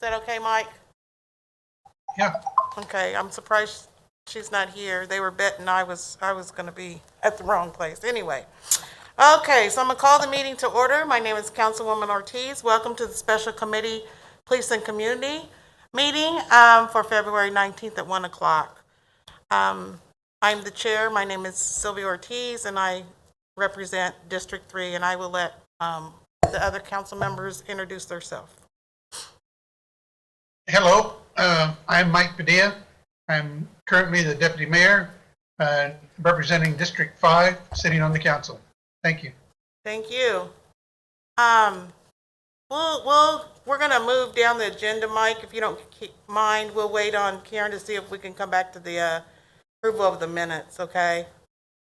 that okay, Mike? Yeah. Okay, I'm surprised she's not here. They were betting I was going to be at the wrong place. Anyway. Okay, so I'm going to call the meeting to order. My name is Councilwoman Ortiz. Welcome to the Special Committee Police and Community meeting for February 19th at 1 o'clock. I'm the chair. My name is Sylvia Ortiz, and I represent District 3, and I will let the other council members introduce themselves. Hello, I'm Mike Padilla. I'm currently the deputy mayor, representing District 5, sitting on the council. Thank you. Thank you. We're going to move down the agenda, Mike. If you don't mind, we'll wait on Karen to see if we can come back to the approval of the minutes, okay?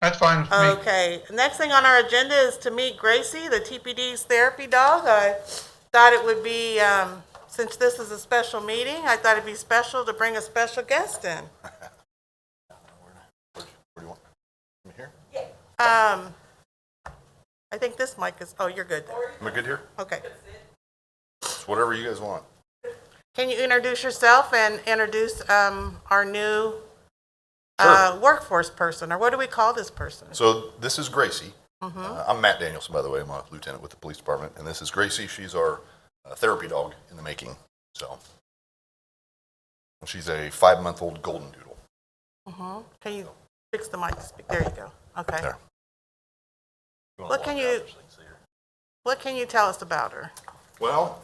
That's fine with me. Okay. Next thing on our agenda is to meet Gracie, the TPD's therapy dog. I thought it would be, since this is a special meeting, I thought it'd be special to bring a special guest in. Where do you want? From here? I think this mic is, oh, you're good. Am I good here? Okay. It's whatever you guys want. Can you introduce yourself and introduce our new Sure. workforce person, or what do we call this person? So this is Gracie. I'm Matt Danielson, by the way. I'm a lieutenant with the police department. And this is Gracie. She's our therapy dog in the making. So she's a 5-month-old golden doodle. Can you fix the mic to speak? There you go. Okay. There. What can you tell us about her? Well,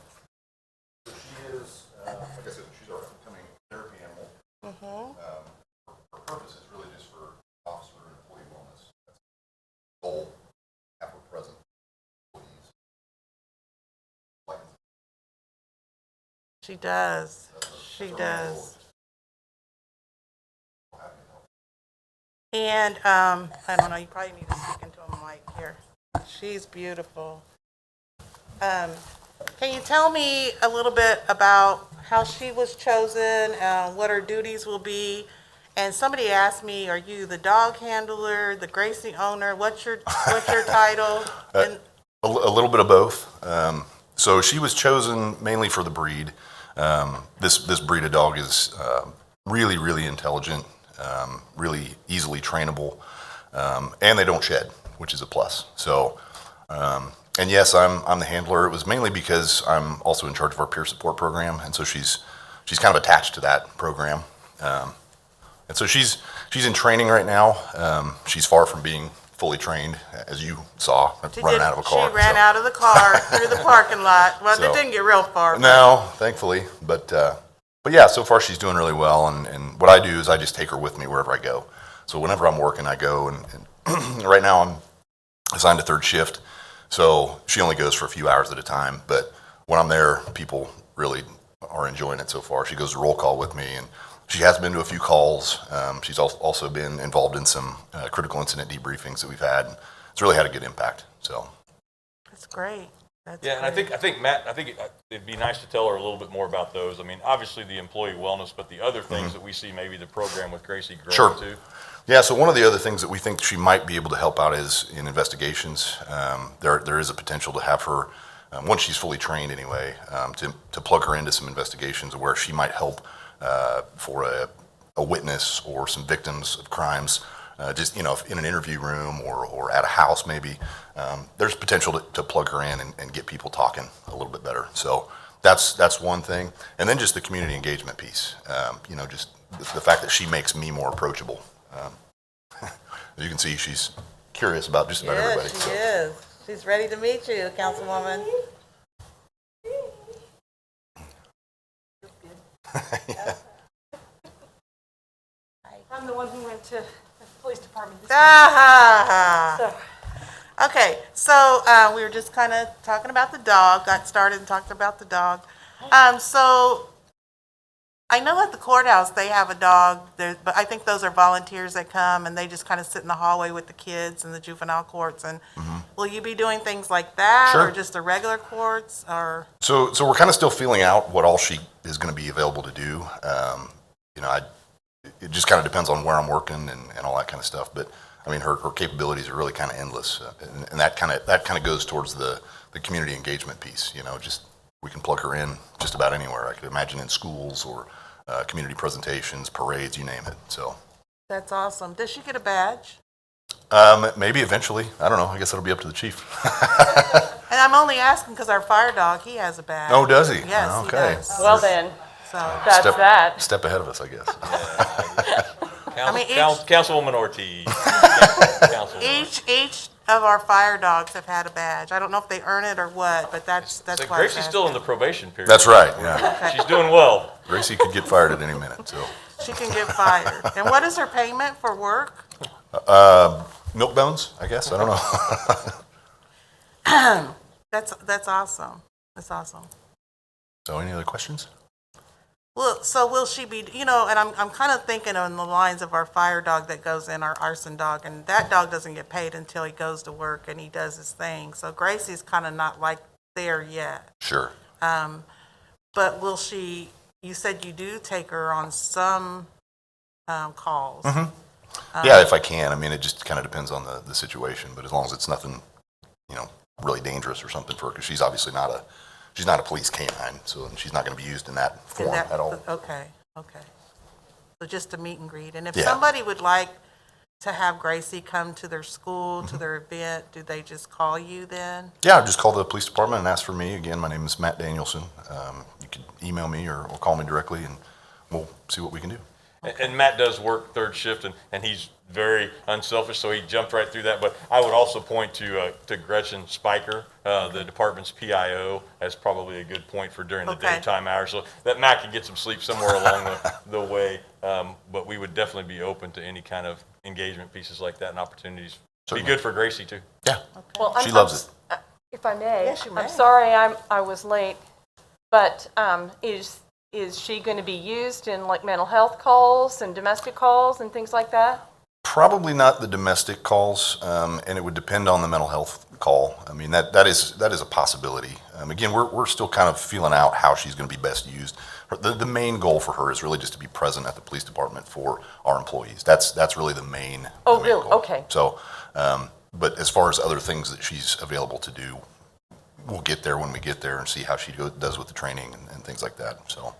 she is, like I said, she's our upcoming therapy animal. Her purpose is really just for officer and employee wellness. That's the goal. Have her present employees. Like, She does. She does. And I don't know, you probably need to speak into a mic here. She's beautiful. Can you tell me a little bit about how she was chosen, what her duties will be? And somebody asked me, are you the dog handler, the Gracie owner? What's your title? And A little bit of both. So she was chosen mainly for the breed. This breed of dog is really, really intelligent, really easily trainable, and they don't shed, which is a plus. So, and yes, I'm the handler. It was mainly because I'm also in charge of our peer support program, and so she's kind of attached to that program. And so she's in training right now. She's far from being fully trained, as you saw, running out of a car. She ran out of the car through the parking lot. Well, it didn't get real far. No, thankfully. But yeah, so far she's doing really well. And what I do is I just take her with me wherever I go. So whenever I'm working, I go. And right now I'm assigned to third shift. So she only goes for a few hours at a time. But when I'm there, people really are enjoying it so far. She goes to roll call with me. And she has been to a few calls. She's also been involved in some critical incident debriefings that we've had. It's really had a good impact. So That's great. That's Yeah, and great. I think Matt, it'd be nice to tell her a little bit more about those. I mean, obviously the employee wellness, but the other things that we see maybe the program with Gracie growing Sure. to. Yeah, so one of the other things that we think she might be able to help out is in investigations. There is a potential to have her, once she's fully trained anyway, to plug her into some investigations where she might help for a witness or some victims of crimes, just, if in an interview room or at a house maybe. There's potential to plug her in and get people talking a little bit better. So that's one thing. And then just the community engagement piece, just the fact that she makes me more approachable. As you can see, she's curious about just about everybody. Yes, she is. She's ready to meet you, Councilwoman. I'm the one who went to the police department this Ah, So, okay, so we were just kind of talking about the dog, got started and talked about the dog. So I know at the courthouse they have a dog, but I think those are volunteers that come and they just kind of sit in the hallway with the kids in the juvenile courts. And will you be doing things like that, Sure. or just the regular courts, or? So we're kind of still feeling out what all she is going to be available to do. It just kind of depends on where I'm working and all that kind of stuff. But I mean, her capabilities are really kind of endless, and that kind of goes towards the community engagement piece. Just we can plug her in just about anywhere. I could imagine in schools or community presentations, parades, you name it. So That's awesome. Does she get a badge? maybe eventually. I don't know. I guess it'll be up to the chief. And I'm only asking because our fire dog, he has a badge. Oh, does he? Yes, Okay. he does. Well then, So, that's Step- that. Step ahead of us, I guess. mean, Councilwoman Ortiz. Councilwoman. each of our fire dogs have had a badge. I don't know if they earn it or what, but that's So why. Gracie's still in the probation period. That's right. Yeah. She's doing well. Gracie could get fired at any minute. So She can get fired. And what is her payment for work? milk bones, I guess. I don't know. That's awesome. That's awesome. So any other questions? Well, so will she be, and I'm kind of thinking on the lines of our fire dog that goes in, our arson dog, and that dog doesn't get paid until he goes to work and he does his thing. So Gracie's kind of not like there yet. Sure. But will she, you said you do take her on some calls. Yeah, if I can. I mean, it just kind of depends on the situation, but as long as it's nothing, really dangerous or something for her, because she's obviously not a police canine, so she's not going to be used in that form at all. Okay. So just a meet and greet. And if Yeah. somebody would like to have Gracie come to their school, to their event, do they just call you then? Yeah, just call the police department and ask for me. Again, my name is Matt Danielson. You can email me or call me directly, and we'll see what we can do. And Matt does work third shift, and he's very unselfish, so he jumped right through that. But I would also point to Gretchen Spiker, the department's PIO, as probably a good point for during the Okay. daytime hours, so that Matt can get some sleep somewhere along the way. But we would definitely be open to any kind of engagement pieces like that and opportunities. Certainly. Be good for Gracie, too. Yeah, Well, she loves it. If I may. Yes, you may. I'm sorry I was late, but is she going to be used in like mental health calls and domestic calls and things like that? Probably not the domestic calls, and it would depend on the mental health call. I mean, that is a possibility. Again, we're still kind of feeling out how she's going to be best used. The main goal for her is really just to be present at the police department for our employees. That's really the main. Oh, the main really? goal. Okay. So, but as far as other things that she's available to do, we'll get there when we get there and see how she does with the training and things like that. So.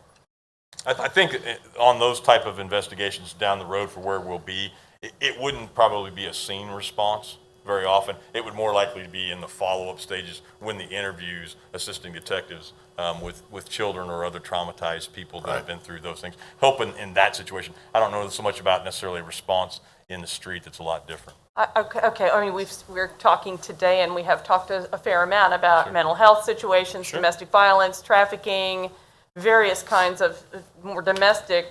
I think on those type of investigations down the road for where we'll be, it wouldn't probably be a scene response very often. It would more likely be in the follow-up stages when the interviews, assisting detectives with children or other traumatized people that have been through those things, helping in that situation. I don't know so much about necessarily a response in the street. That's a lot different. Okay. I mean, we're talking today, and we have talked a fair amount about mental health situations, domestic violence, trafficking, various kinds of more domestic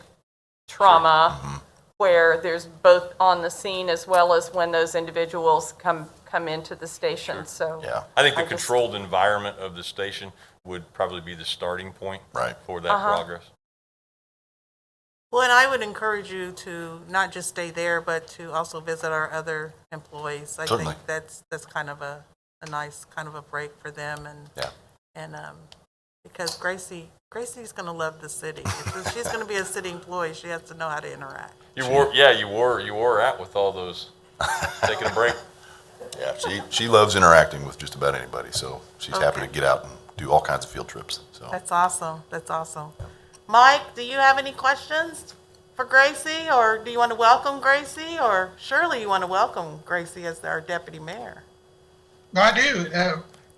trauma, where there's both on the scene as well as when those individuals come into the station. So Yeah. I think the I just- controlled environment of the station would probably be the starting point Right. for that progress. Well, and I would encourage you to not just stay there, but to also visit our other employees. I Certainly. think that's kind of a nice kind of a break for them, Yeah. and because Gracie's going to love the city. If she's going to be a city employee, she has to know how to interact. You wore out with all those taking a break. Yeah, she loves interacting with just about anybody, so she's happy to Okay. get out and do all kinds of field trips. So That's awesome. That's awesome. Mike, do you have any questions for Gracie, or do you want to welcome Gracie, or surely you want to welcome Gracie as our deputy mayor? No, I do.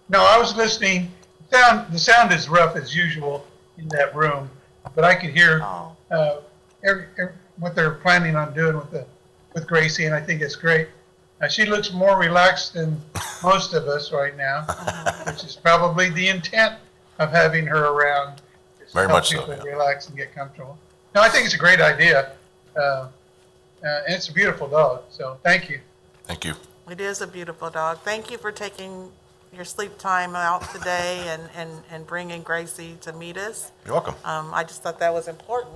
No, I was listening. The sound is rough as usual in that room, but I could hear Oh, what they're planning on doing with Gracie, and I think it's great. She looks more relaxed than most of us right now, which is probably the intent of having her around. is to Very help much so, people yeah. relax and get comfortable. No, I think it's a great idea, and it's a beautiful dog. So thank you. thank you. it is a beautiful dog. Thank you for taking your sleep time out today and bringing Gracie to meet us. You're welcome. I just thought that was important.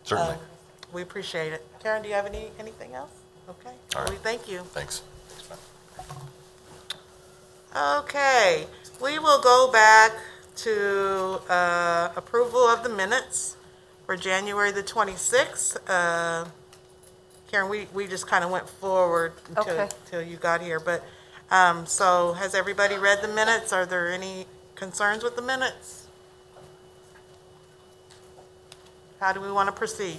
Certainly. We appreciate it. Karen, do you have anything else? Okay. All right. We thank you. Thanks. Okay, we will go back to approval of the minutes for January the 26th. Karen, we just kind of went forward Okay. until you got here, but, so has everybody read the minutes? Are there any concerns with the minutes? How do we want to proceed?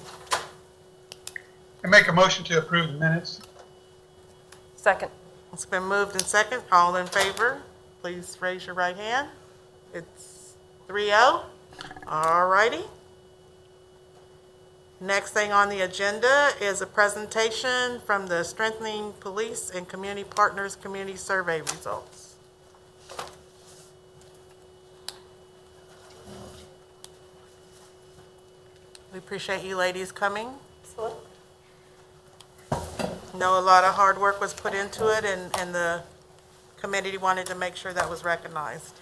I make a motion to approve the minutes. Second. It's been moved and second. All in favor, please raise your right hand. It's 3-0. All righty. Next thing on the agenda is a presentation from the Strengthening Police and Community Partners Community Survey results. We appreciate you ladies coming. Know a lot of hard work was put into it, and the committee wanted to make sure that was recognized.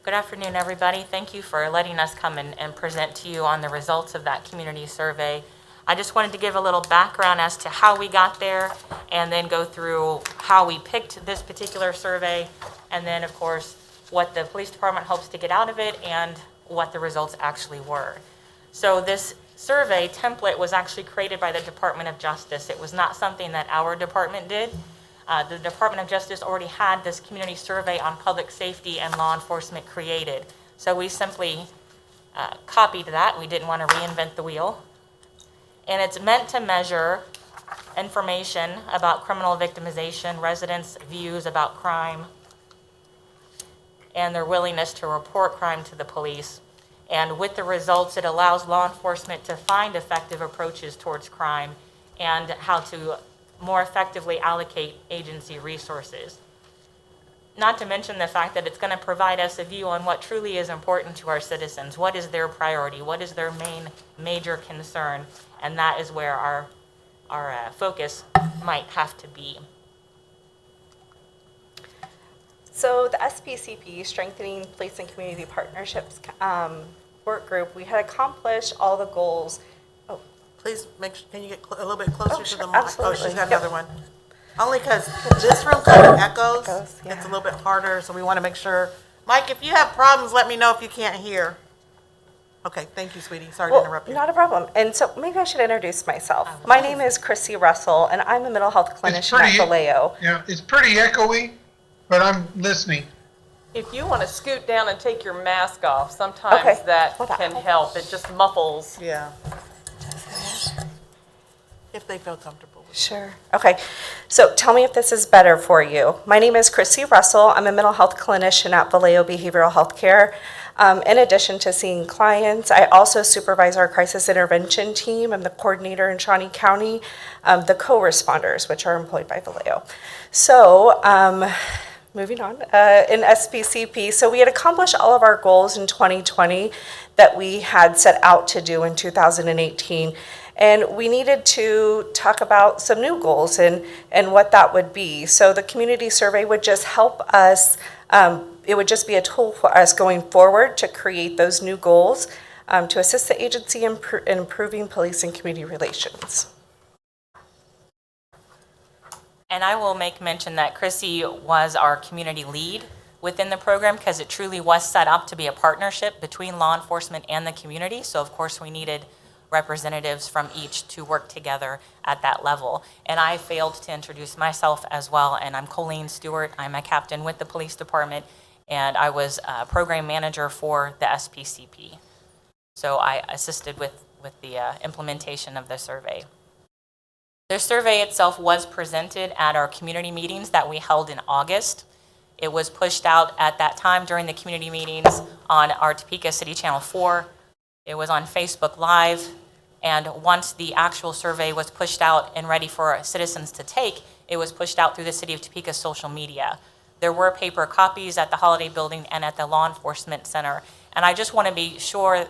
Good afternoon, everybody. Thank you for letting us come and present to you on the results of that community survey. I just wanted to give a little background as to how we got there, and then go through how we picked this particular survey, and then, of course, what the police department hopes to get out of it and what the results actually were. So this survey template was actually created by the Department of Justice. It was not something that our department did. The Department of Justice already had this community survey on public safety and law enforcement created. So we simply copied that. We didn't want to reinvent the wheel. And it's meant to measure information about criminal victimization, residents' views about crime, and their willingness to report crime to the police. And with the results, it allows law enforcement to find effective approaches towards crime and how to more effectively allocate agency resources. Not to mention the fact that it's going to provide us a view on what truly is important to our citizens. What is their priority? What is their major concern? And that is where our focus might have to be. So the SPCP, Strengthening Police and Community Partnerships work group, we had accomplished all the goals. Please can you get a little bit closer to sure, the mic? absolutely. Oh, she's got Yep. another one. Only because this room kind of echoes. Yeah. It's a little bit harder, so we want to make sure. Mike, if you have problems, let me know if you can't hear. Okay, thank you, sweetie. Sorry to Well, interrupt you. not a problem. And so maybe I should introduce myself. My name is Chrissy Russell, and I'm a mental health It's clinician at Vallejo. Yeah, it's pretty echoey, but I'm listening. If you want to scoot down and take your mask off, sometimes Okay. that Well, that can helps. help. It just muffles. Yeah. If they feel comfortable with it. Sure. Okay. So tell me if this is better for you. My name is Chrissy Russell. I'm a mental health clinician at Vallejo Behavioral Health Care. In addition to seeing clients, I also supervise our crisis intervention team. I'm the coordinator in Shawnee County, the co-responders, which are employed by Vallejo. So, moving on, in SPCP, so we had accomplished all of our goals in 2020 that we had set out to do in 2018. And we needed to talk about some new goals and what that would be. So the community survey would just help us, it would just be a tool for us going forward to create those new goals to assist the agency in improving police and community relations. And I will make mention that Chrissy was our community lead within the program because it truly was set up to be a partnership between law enforcement and the community. So of course we needed representatives from each to work together at that level. And I failed to introduce myself as well, and I'm Colleen Stewart. I'm a captain with the police department, and I was a program manager for the SPCP. So I assisted with the implementation of the survey. The survey itself was presented at our community meetings that we held in August. It was pushed out at that time during the community meetings on our Topeka City Channel 4. It was on Facebook Live, and once the actual survey was pushed out and ready for citizens to take, it was pushed out through the City of Topeka's social media. There were paper copies at the Holiday Building and at the Law Enforcement Center, and I just want to be sure,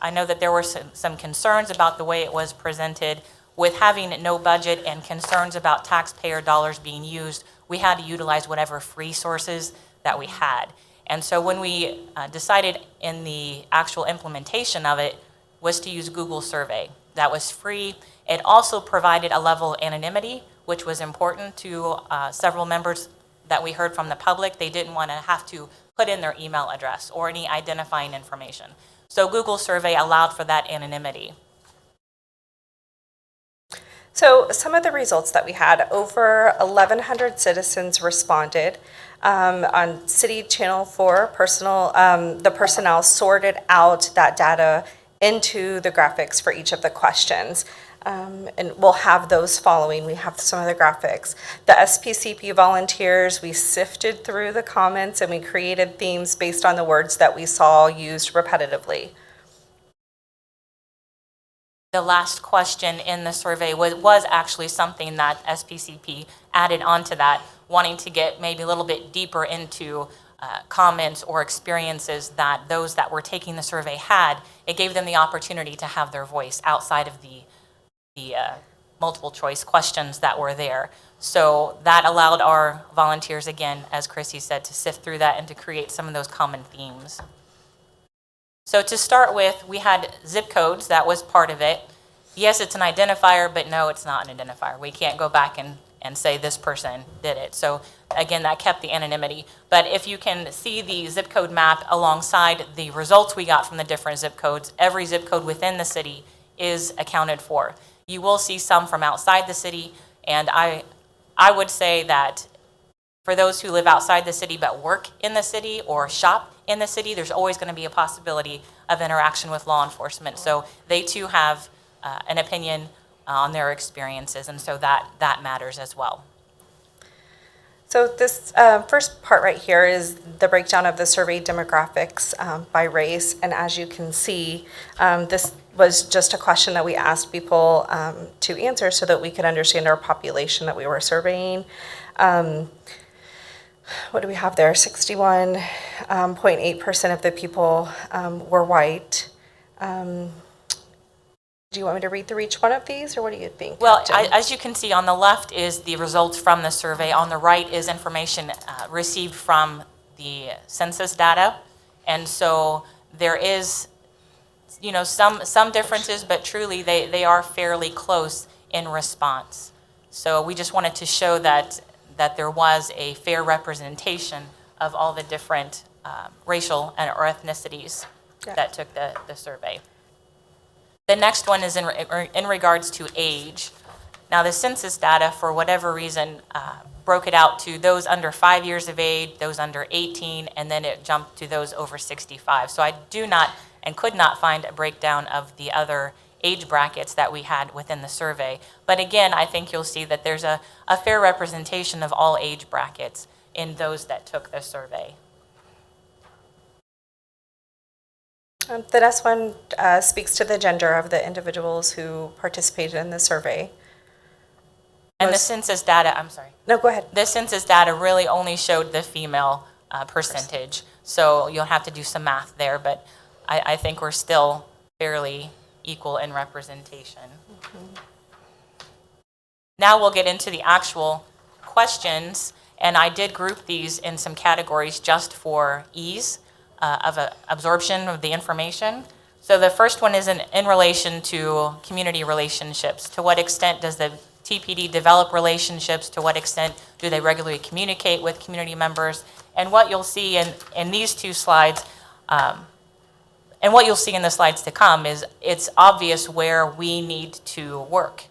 I know that there were some concerns about the way it was presented. With having no budget and concerns about taxpayer dollars being used, we had to utilize whatever free sources that we had. And so when we decided in the actual implementation of it was to use Google Survey. That was free. It also provided a level of anonymity, which was important to several members that we heard from the public. They didn't want to have to put in their email address or any identifying information. So Google Survey allowed for that anonymity. So some of the results that we had, over 1,100 citizens responded. On City Channel 4, the personnel sorted out that data into the graphics for each of the questions. And we'll have those following. We have some of the graphics. The SPCP volunteers, we sifted through the comments and we created themes based on the words that we saw used repetitively. The last question in the survey was actually something that SPCP added onto that, wanting to get maybe a little bit deeper into comments or experiences that those that were taking the survey had. It gave them the opportunity to have their voice outside of the multiple choice questions that were there. So that allowed our volunteers, again, as Chrissy said, to sift through that and to create some of those common themes. So to start with, we had zip codes. That was part of it. Yes, it's an identifier, but no, it's not an identifier. We can't go back and say this person did it. So again, that kept the anonymity. But if you can see the zip code map alongside the results we got from the different zip codes, every zip code within the city is accounted for. You will see some from outside the city, and I would say that for those who live outside the city but work in the city or shop in the city, there's always going to be a possibility of interaction with law enforcement. So they too have an opinion on their experiences, and so that matters as well. So this first part right here is the breakdown of the survey demographics by race. And as you can see, this was just a question that we asked people to answer so that we could understand our population that we were surveying. What do we have there? 61.8% of the people were white. Do you want me to read through each one of these, or what do you think? Well, Captain? as you can see, on the left is the results from the survey. On the right is information received from the census data. And so there is, some differences, but truly they are fairly close in response. So we just wanted to show that there was a fair representation of all the different racial or ethnicities that took the survey. The next one is in regards to age. Now, the census data, for whatever reason, broke it out to those under 5 years of age, those under 18, and then it jumped to those over 65. So I do not and could not find a breakdown of the other age brackets that we had within the survey. But again, I think you'll see that there's a fair representation of all age brackets in those that took the survey. The next one speaks to the gender of the individuals who participated in the survey. And the census data, I'm sorry. No, go ahead. The census data really only showed the female percentage. So you'll have to do some math there, but I think we're still fairly equal in representation. Mm-hmm. Now we'll get into the actual questions, and I did group these in some categories just for ease of absorption of the information. So the first one is in relation to community relationships. To what extent does the TPD develop relationships? To what extent do they regularly communicate with community members? And what you'll see in these two slides, and what you'll see in the slides to come, is it's obvious where we need to work,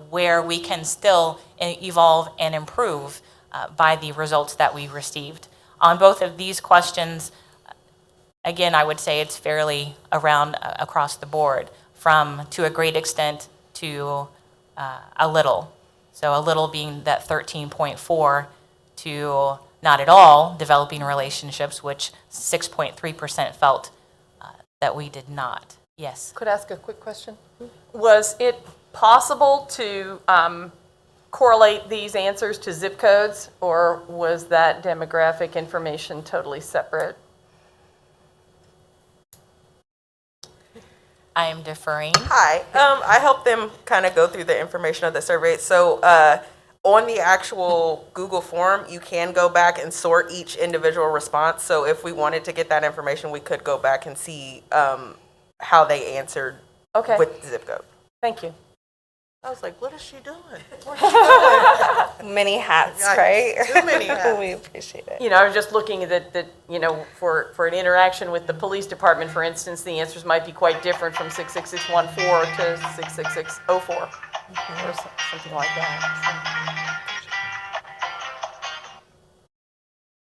where we can still evolve and improve by the results that we received. On both of these questions, again, I would say it's fairly around across the board, from to a great extent to a little. So a little being that 13.4 to not at all developing relationships, which 6.3% felt that we did not. Yes. Could I ask a quick question? Was it possible to correlate these answers to zip codes, or was that demographic information totally separate? I am deferring. Hi, I helped them kind of go through the information of the survey. So on the actual Google form, you can go back and sort each individual response. So if we wanted to get that information, we could go back and see how they answered with the zip code. Thank you. I was like, what is she doing? Many hats, Right. right? Too many hats. We appreciate it. I was just looking at that, for an interaction with the police department, for instance, the answers might be quite different from 66614 to 66604, or something like that.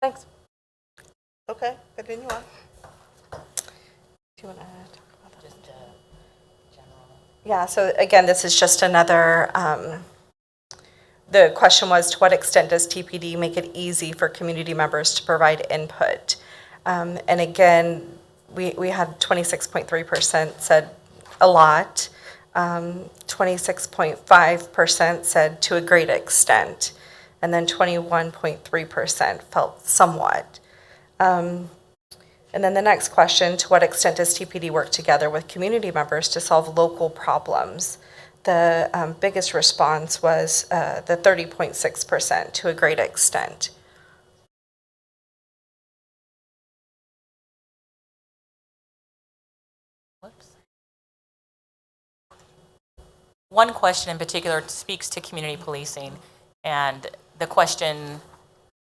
Thanks. Okay, continue on. Do you want to talk about that? Yeah, so again, this is just another, the question was, to what extent does TPD make it easy for community members to provide input? And again, we had 26.3% said a lot, 26.5% said to a great extent, and then 21.3% felt somewhat. And then the next question, to what extent does TPD work together with community members to solve local problems? The biggest response was the 30.6%, to a great extent. One question in particular speaks to community policing, and the question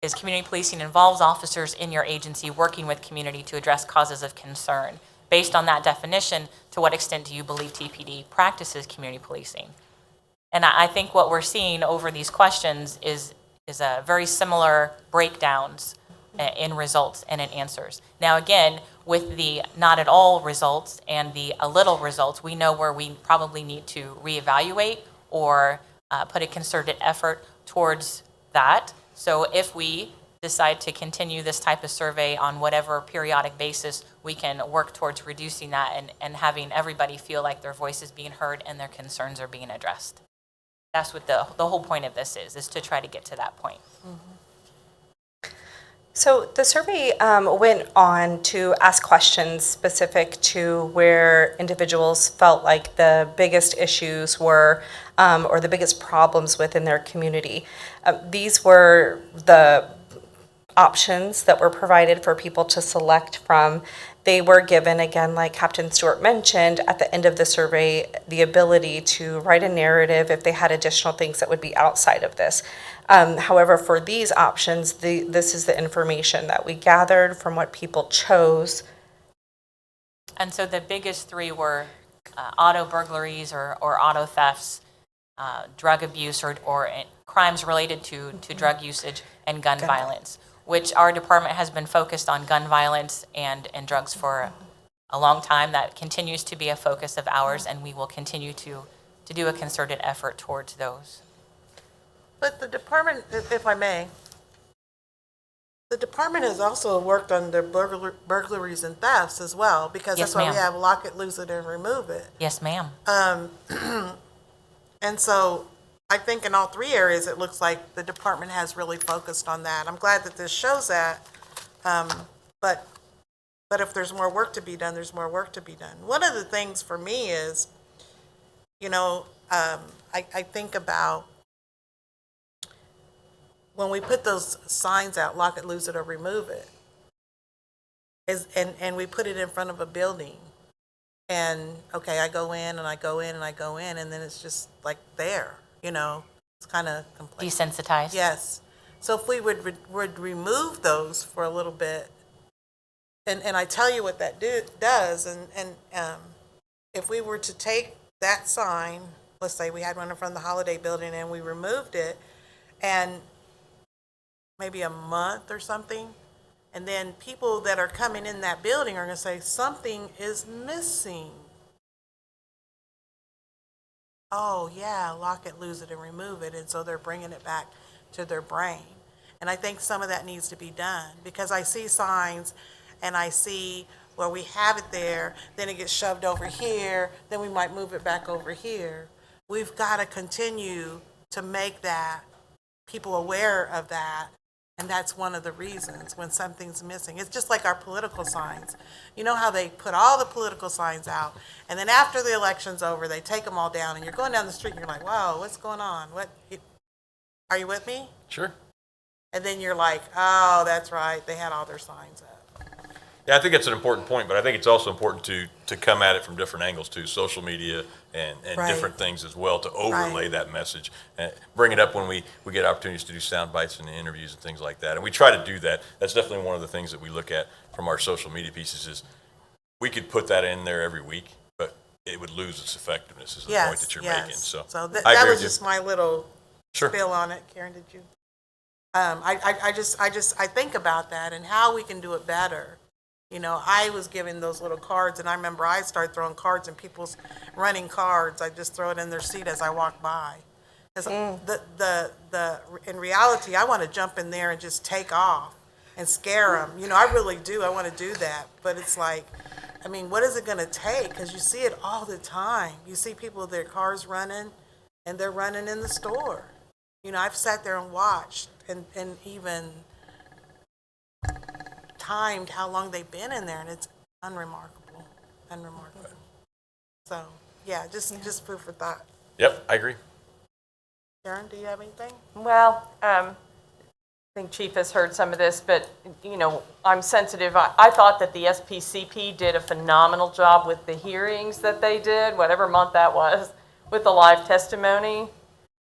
is, community policing involves officers in your agency working with community to address causes of concern. Based on that definition, to what extent do you believe TPD practices community policing? And I think what we're seeing over these questions is a very similar breakdowns in results and in answers. Now again, with the not at all results and the a little results, we know where we probably need to reevaluate or put a concerted effort towards that. So if we decide to continue this type of survey on whatever periodic basis, we can work towards reducing that and having everybody feel like their voice is being heard and their concerns are being addressed. That's what the whole point of this is to try to get to that point. So the survey went on to ask questions specific to where individuals felt like the biggest issues were or the biggest problems within their community. These were the options that were provided for people to select from. They were given, again, like Captain Stewart mentioned, at the end of the survey, the ability to write a narrative if they had additional things that would be outside of this. However, for these options, this is the information that we gathered from what people chose. And so the biggest three were auto burglaries or auto thefts, drug abuse or crimes related to drug usage, and gun violence, which our department has been focused on gun violence and drugs for a long time. That continues to be a focus of ours, and we will continue to do a concerted effort towards those. But the department, if I may, the department has also worked on their burglaries and thefts as well, because Yes, that's why we ma'am. have lock it, lose it, and remove it. Yes, ma'am. And so I think in all three areas, it looks like the department has really focused on that. I'm glad that this shows that. But if there's more work to be done, there's more work to be done. One of the things for me is, I think about when we put those signs out, lock it, lose it, or remove it, and we put it in front of a building. And, okay, I go in and I go in and I go in, and then it's just like there, it's kind of complacent. Desensitized. Yes. So if we would remove those for a little bit, and I tell you what that does, and if we were to take that sign, let's say we had one in front of the Holiday Building and we removed it, and maybe a month or something, and then people that are coming in that building are going to say, something is missing. Oh, yeah, lock it, lose it, and remove it. And so they're bringing it back to their brain. And I think some of that needs to be done, because I see signs and I see where we have it there, then it gets shoved over here, then we might move it back over here. We've got to continue to make that people aware of that. And that's one of the reasons when something's missing. It's just like our political signs. You know how they put all the political signs out, and then after the election's over, they take them all down, and you're going down the street and you're like, wow, what's going on? Are you with me? Sure. And then you're like, oh, that's right, they had all their signs up. Yeah, I think it's an important point, but I think it's also important to come at it from different angles too, social media and Right. different things as well, to overlay Right. that message. Bring it up when we get opportunities to do sound bites and interviews and things like that. And we try to do that. That's definitely one of the things that we look at from our social media pieces is we could put that in there every week, but it would lose its effectiveness is the point that you're making. So So I that agree was with you. just my little Sure. spill on it. Karen, did you? I think about that and how we can do it better. You know, I was given those little cards, and I remember I started throwing cards in people's running cards. I just throw it in their seat as I walk by. 'Cause in reality, I want to jump in there and just take off and scare them. You know, I really do. I want to do that. But it's like, I mean, what is it going to take? Because you see it all the time. You see people with their cars running, and they're running in the store. You know, I've sat there and watched and even timed how long they've been in there, and it's unremarkable. So, yeah, just food for thought. Yep, I agree. Karen, do you have anything? Well, I think Chief has heard some of this, but, you know, I'm sensitive. I thought that the SPCP did a phenomenal job with the hearings that they did, whatever month that was, with the live testimony.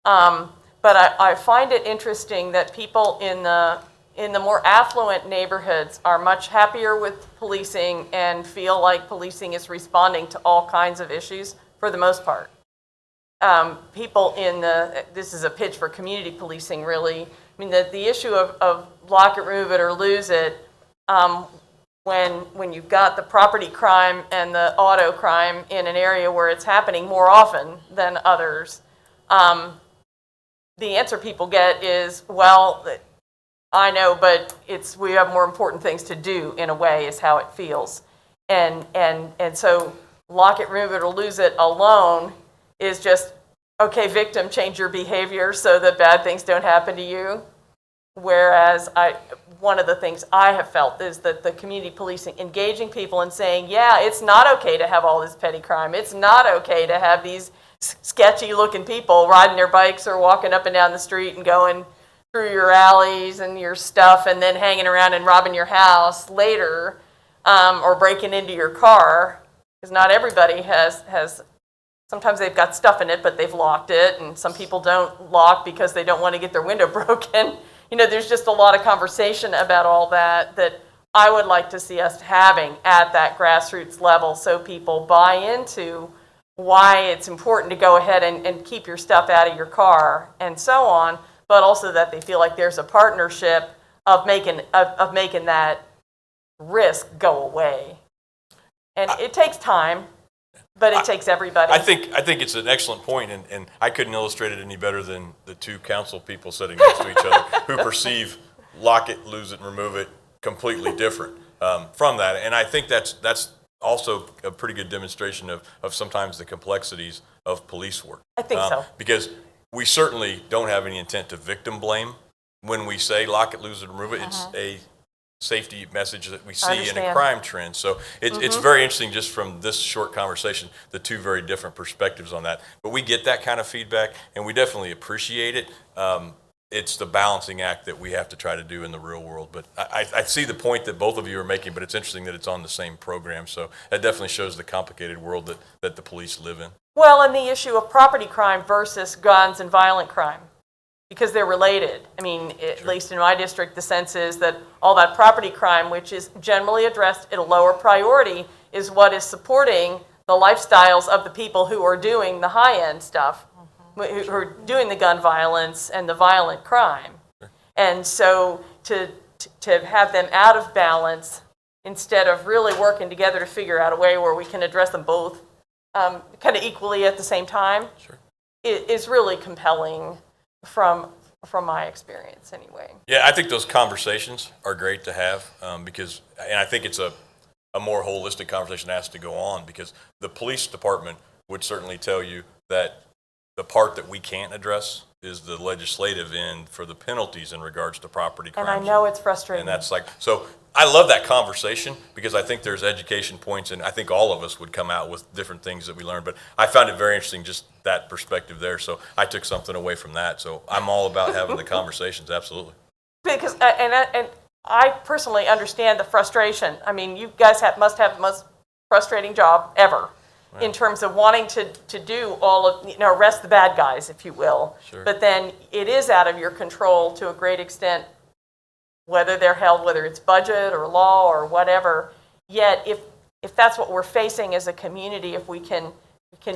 But I find it interesting that people in the more affluent neighborhoods are much happier with policing and feel like policing is responding to all kinds of issues for the most part. People this is a pitch for community policing, really. I mean, the issue of lock it, remove it, or lose it, when you've got the property crime and the auto crime in an area where it's happening more often than others, the answer people get is, well, I know, but we have more important things to do, in a way, is how it feels. And so lock it, remove it, or lose it alone is just, okay, victim, change your behavior so that bad things don't happen to you. Whereas one of the things I have felt is that the community policing, engaging people and saying, yeah, it's not okay to have all this petty crime. It's not okay to have these sketchy looking people riding their bikes or walking up and down the street and going through your alleys and your stuff and then hanging around and robbing your house later, or breaking into your car. Because not everybody has, sometimes they've got stuff in it, but they've locked it, and some people don't lock because they don't want to get their window broken. You know, there's just a lot of conversation about all that I would like to see us having at that grassroots level, so people buy into why it's important to go ahead and keep your stuff out of your car and so on, but also that they feel like there's a partnership of making that risk go away. And it takes time, but it takes everybody. I think it's an excellent point, and I couldn't illustrate it any better than the two council people sitting next to each other who perceive lock it, lose it, and remove it completely different from that. And I think that's also a pretty good demonstration of sometimes the complexities of police work. I think so. Because we certainly don't have any intent to victim blame when we say lock it, lose it, remove it. It's a safety message that we see in a crime trend. So it's very interesting, just from this short conversation, the two very different perspectives on that. But we get that kind of feedback, and we definitely appreciate it. It's the balancing act that we have to try to do in the real world. But I see the point that both of you are making, but it's interesting that it's on the same program. So that definitely shows the complicated world that the police live in. Well, and the issue of property crime versus guns and violent crime, because they're related. I mean, at least in my district, the sense is that all that property crime, which is generally addressed at a lower priority, is what is supporting the lifestyles of the people who are doing the high-end stuff, who are doing the gun violence and the violent crime. And so to have them out of balance, instead of really working together to figure out a way where we can address them both kind of equally at the same time, is really compelling from my experience anyway. Yeah, I think those conversations are great to have because, and I think it's a more holistic conversation that has to go on, because the police department would certainly tell you that the part that we can't address is the legislative end for the penalties in regards to property crimes. And I know it's frustrating. And that's like, so I love that conversation because I think there's education points, and I think all of us would come out with different things that we learned. But I found it very interesting, just that perspective there. So I took something away from that. So I'm all about having the conversations, absolutely. Because, and I personally understand the frustration. I mean, you guys must have the most frustrating job ever. Right. In terms of wanting to do all of, arrest the bad guys, if you will. Sure. But then it is out of your control to a great extent, whether they're held, whether it's budget or law or whatever. Yet if that's what we're facing as a community, if we can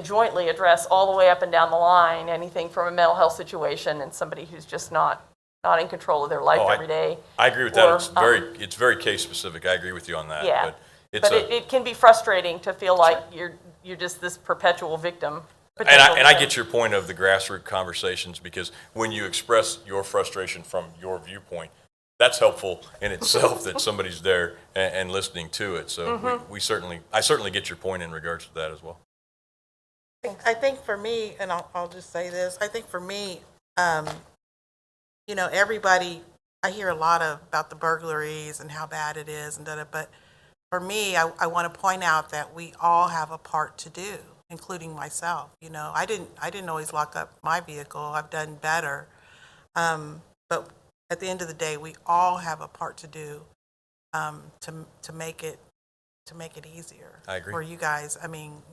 jointly address all the way up and down the line, anything from a mental health situation and somebody who's just not not in control of their life Oh, every day. I agree with that. Or, It's very case specific. I agree with you on that. Yeah. But it's But it can be frustrating to feel like you're just this perpetual victim. and potential I victim. get your point of the grassroots conversations, because when you express your frustration from your viewpoint, that's helpful in itself that somebody's there and listening to it. So I certainly get your point in regards to that as well. I think for me, and I'll just say this, I think for me, everybody, I hear a lot about the burglaries and how bad it is and but for me, I want to point out that we all have a part to do, including myself. I didn't always lock up my vehicle. I've done better. But at the end of the day, we all have a part to do to make it easier. I agree. For you guys. I mean,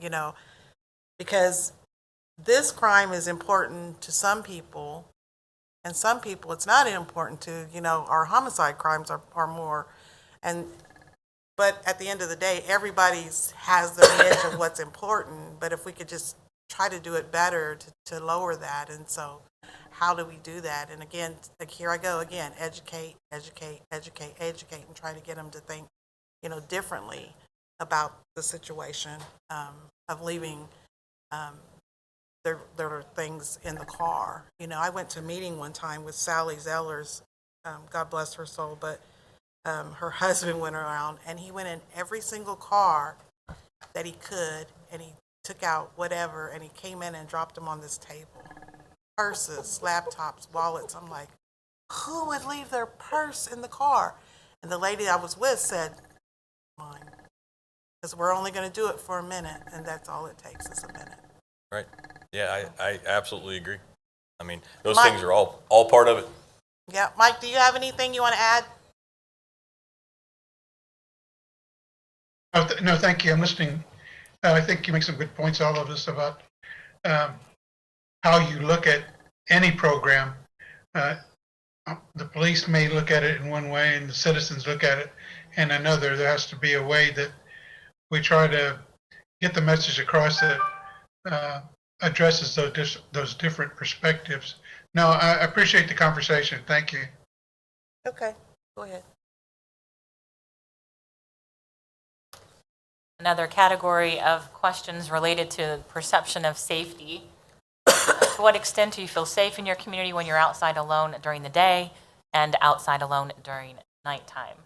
because this crime is important to some people, and some people it's not important to. Our homicide crimes are more, but at the end of the day, everybody's has their niche of what's important. But if we could just try to do it better to lower that, and so how do we do that? And again, like here I go again, educate, and try to get them to think, differently about the situation of leaving their things in the car. I went to a meeting one time with Sally Zellers, God bless her soul, but her husband went around and he went in every single car that he could, and he took out whatever, and he came in and dropped them on this table. Purses, laptops, wallets. I'm like, who would leave their purse in the car? And the lady I was with said, mine. Because we're only going to do it for a minute, and that's all it takes is a minute. Right. Yeah, I absolutely agree. I mean, those Mike- things are all part of it. Yeah, Mike, do you have anything you want to add? No, thank you. I'm listening. I think you make some good points, all of us, about how you look at any program. The police may look at it in one way and the citizens look at it in another. There has to be a way that we try to get the message across that addresses those different perspectives. No, I appreciate the conversation. Thank you. Okay, go ahead. Another category of questions related to perception of safety. To what extent do you feel safe in your community when you're outside alone during the day and outside alone during nighttime?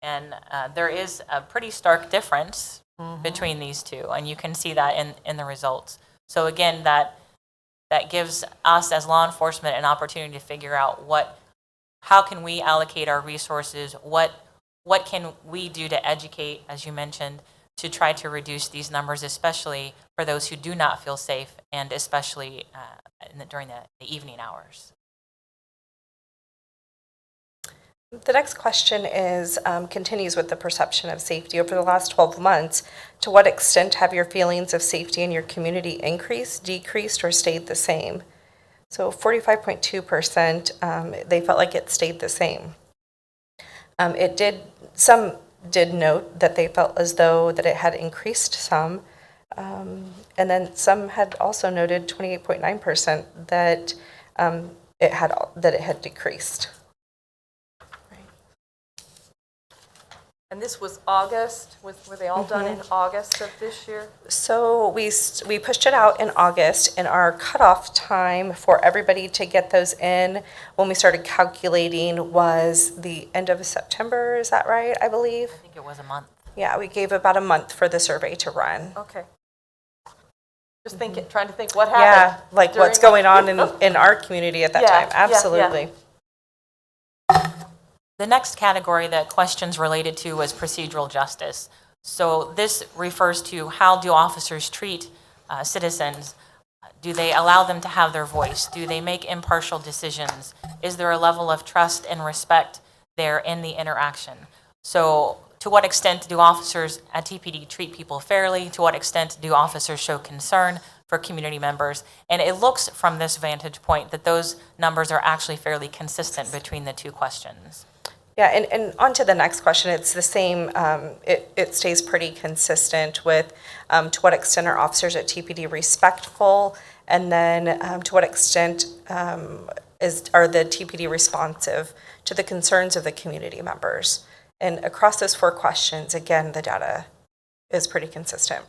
And there is a pretty stark difference between these two, and you can see that in the results. So again, that gives us as law enforcement an opportunity to figure out how can we allocate our resources, what can we do to educate, as you mentioned, to try to reduce these numbers, especially for those who do not feel safe, and especially during the evening hours. The next question continues with the perception of safety. Over the last 12 months, to what extent have your feelings of safety in your community increased, decreased, or stayed the same? So 45.2%, they felt like it stayed the same. Some did note that they felt as though that it had increased some, and then some had also noted 28.9% that it had decreased. And this was August, were they all done in August of this year? So we pushed it out in August, and our cutoff time for everybody to get those in when we started calculating was the end of September. Is that right, I believe? I think it was a month. Yeah, we gave about a month for the survey to run. Okay. Just trying to think what Yeah, happened. like what's during- going on in our community at that Yeah, time. yeah, yeah. Absolutely. The next category that questions related to was procedural justice. So this refers to how do officers treat citizens? Do they allow them to have their voice? Do they make impartial decisions? Is there a level of trust and respect there in the interaction? So to what extent do officers at TPD treat people fairly? To what extent do officers show concern for community members? And it looks from this vantage point that those numbers are actually fairly consistent between the two questions. Yeah, and on to the next question, it's the same, it stays pretty consistent with to what extent are officers at TPD respectful, and then to what extent are the TPD responsive to the concerns of the community members? And across those 4 questions, again, the data is pretty consistent.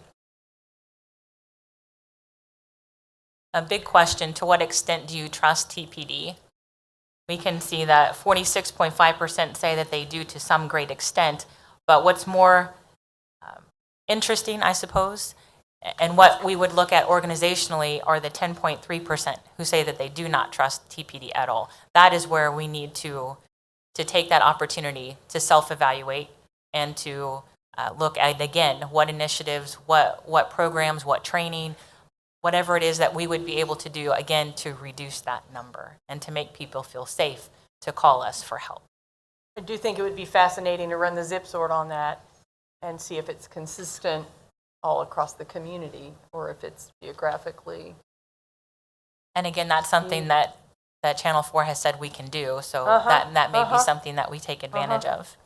A big question, to what extent do you trust TPD? We can see that 46.5% say that they do to some great extent, but what's more interesting, I suppose, and what we would look at organizationally are the 10.3% who say that they do not trust TPD at all. That is where we need to take that opportunity to self-evaluate and to look at, again, what initiatives, what programs, what training, whatever it is that we would be able to do, again, to reduce that number and to make people feel safe to call us for help. I do think it would be fascinating to run the zip sort on that and see if it's consistent all across the community or if it's geographically. And again, that's something that Channel 4 has said we can do, so that may be something that we take advantage of.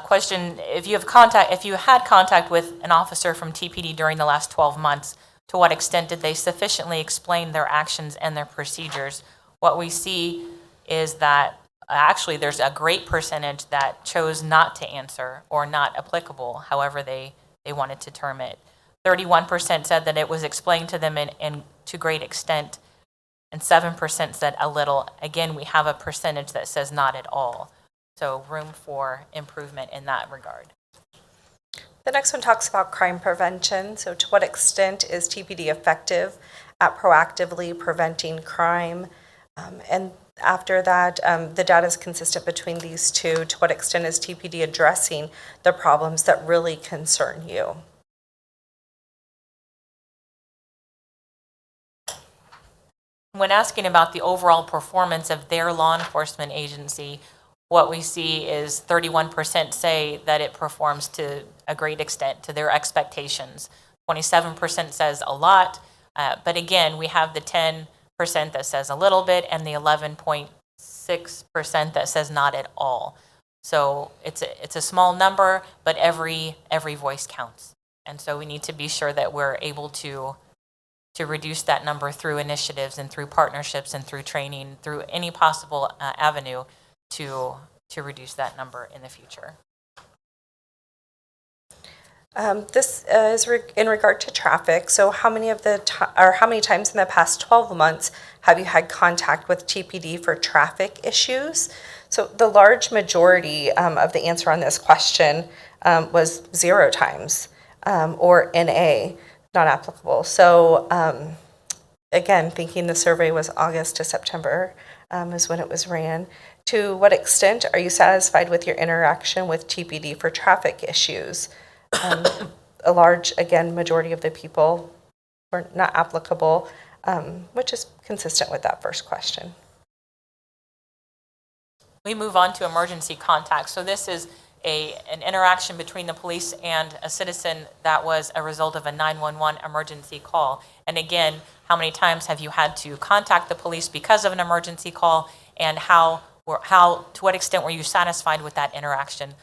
Question, if you had contact with an officer from TPD during the last 12 months, to what extent did they sufficiently explain their actions and their procedures? What we see is that actually there's a great percentage that chose not to answer or not applicable, however they wanted to term it. 31% said that it was explained to them in to great extent, and 7% said a little. Again, we have a percentage that says not at all. So room for improvement in that regard. The next one talks about crime prevention. So to what extent is TPD effective at proactively preventing crime? And after that, the data is consistent between these two. To what extent is TPD addressing the problems that really concern you? When asking about the overall performance of their law enforcement agency, what we see is 31% say that it performs to a great extent, to their expectations. 27% says a lot, but again, we have the 10% that says a little bit and the 11.6% that says not at all. So it's a small number, but every voice counts. And so we need to be sure that we're able to reduce that number through initiatives and through partnerships and through training, through any possible avenue to reduce that number in the future. This is in regard to traffic. So how many times in the past 12 months have you had contact with TPD for traffic issues? So the large majority of the answer on this question was 0 times, or NA, not applicable. So again, thinking the survey was August to September is when it was ran. To what extent are you satisfied with your interaction with TPD for traffic issues? A large, again, majority of the people were not applicable, which is consistent with that first question. We move on to emergency contact. So this is an interaction between the police and a citizen that was a result of a 911 emergency call. And again, how many times have you had to contact the police because of an emergency call, and to what extent were you satisfied with that interaction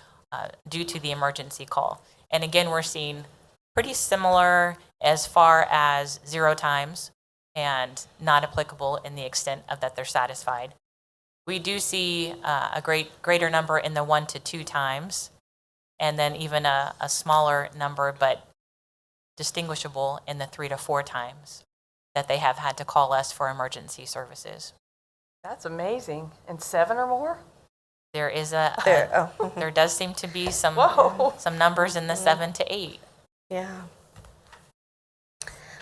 due to the emergency call? And again, we're seeing pretty similar as far as 0 times and not applicable in the extent of that they're satisfied. We do see a greater number in the 1 to 2 times, and then even a smaller number, but distinguishable in the 3 to 4 times that they have had to call us for emergency services. That's amazing. And 7 or more? There is There does seem to be some numbers in the 7 to 8. Yeah.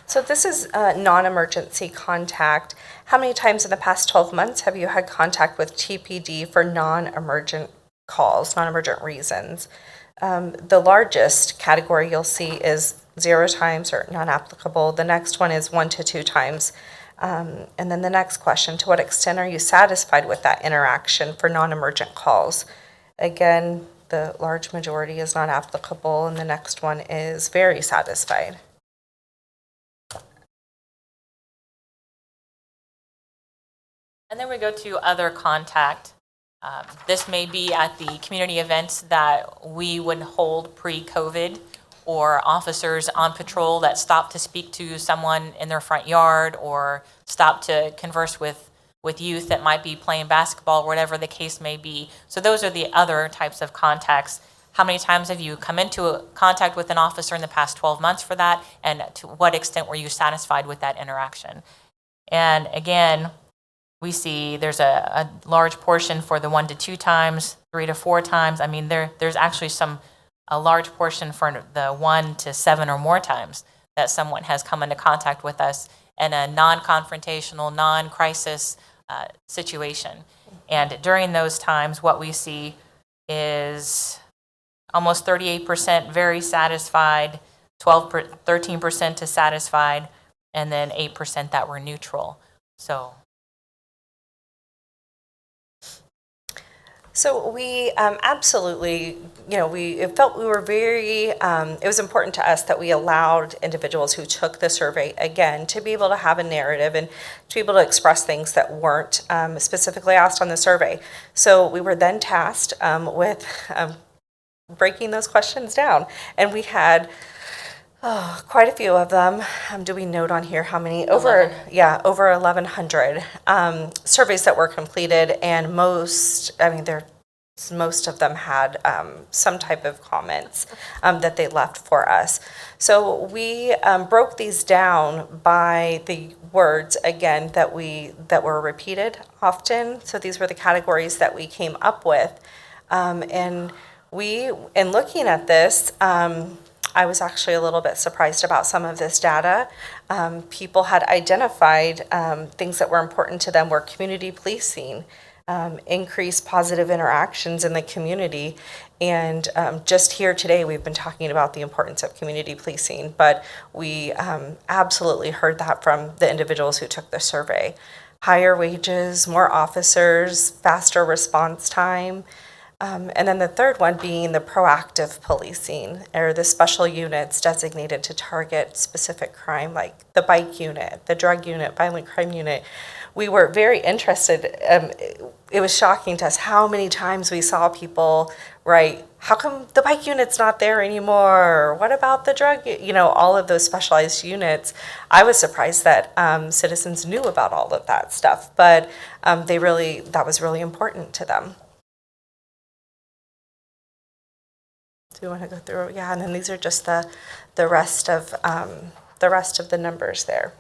So this is non-emergency contact. How many times in the past 12 months have you had contact with TPD for non-emergent calls, non-emergent reasons? The largest category you'll see is 0 times or non-applicable. The next one is 1 to 2 times. And then the next question, to what extent are you satisfied with that interaction for non-emergent calls? Again, the large majority is not applicable, and the next one is very satisfied. And then we go to other contact. This may be at the community events that we would hold pre-COVID, or officers on patrol that stop to speak to someone in their front yard or stop to converse with with youth that might be playing basketball, whatever the case may be. So those are the other types of contacts. How many times have you come into contact with an officer in the past 12 months for that? And to what extent were you satisfied with that interaction? And again, we see there's a large portion for the 1 to 2 times, 3 to 4 times. I mean, there's actually a large portion for the 1 to 7 or more times that someone has come into contact with us in a non-confrontational, non-crisis situation. And during those times, what we see is almost 38% very satisfied, 13% dissatisfied, and then 8% that were neutral. So we absolutely, we felt we were very, it was important to us that we allowed individuals who took the survey, again, to be able to have a narrative and to be able to express things that weren't specifically asked on the survey. So we were then tasked with breaking those questions down. And we had quite a few of them. Do we note on here how many? Over 1,100 surveys that were completed, and most of them had some type of comments that they left for us. So we broke these down by the words, again, that were repeated often. So these were the categories that we came up with. And we, in looking at this, I was actually a little bit surprised about some of this data. People had identified things that were important to them were community policing, increased positive interactions in the community. And just here today, we've been talking about the importance of community policing, but we absolutely heard that from the individuals who took the survey. Higher wages, more officers, faster response time. And then the third one being the proactive policing, or the special units designated to target specific crime, like the bike unit, the drug unit, violent crime unit. We were very interested. It was shocking to us how many times we saw people write, how come the bike unit's not there anymore? What about the drug, all of those specialized units. I was surprised that citizens knew about all of that stuff, but that was really important to them. Do you want to go through? Yeah, and then these are just the rest of the numbers there.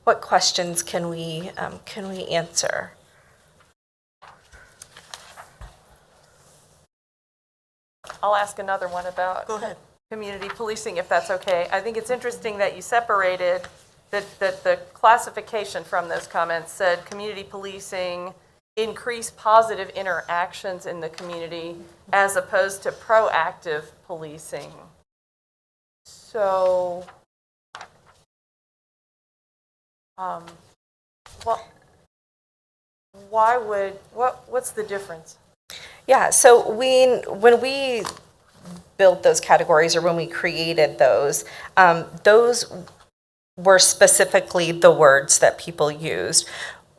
What questions can we answer? I'll ask another one about Go ahead. community policing, if that's okay. I think it's interesting that you separated that the classification from those comments said community policing increase positive interactions in the community as opposed to proactive policing. So, what's the difference? Yeah, so when we built those categories, or when we created those were specifically the words that people used.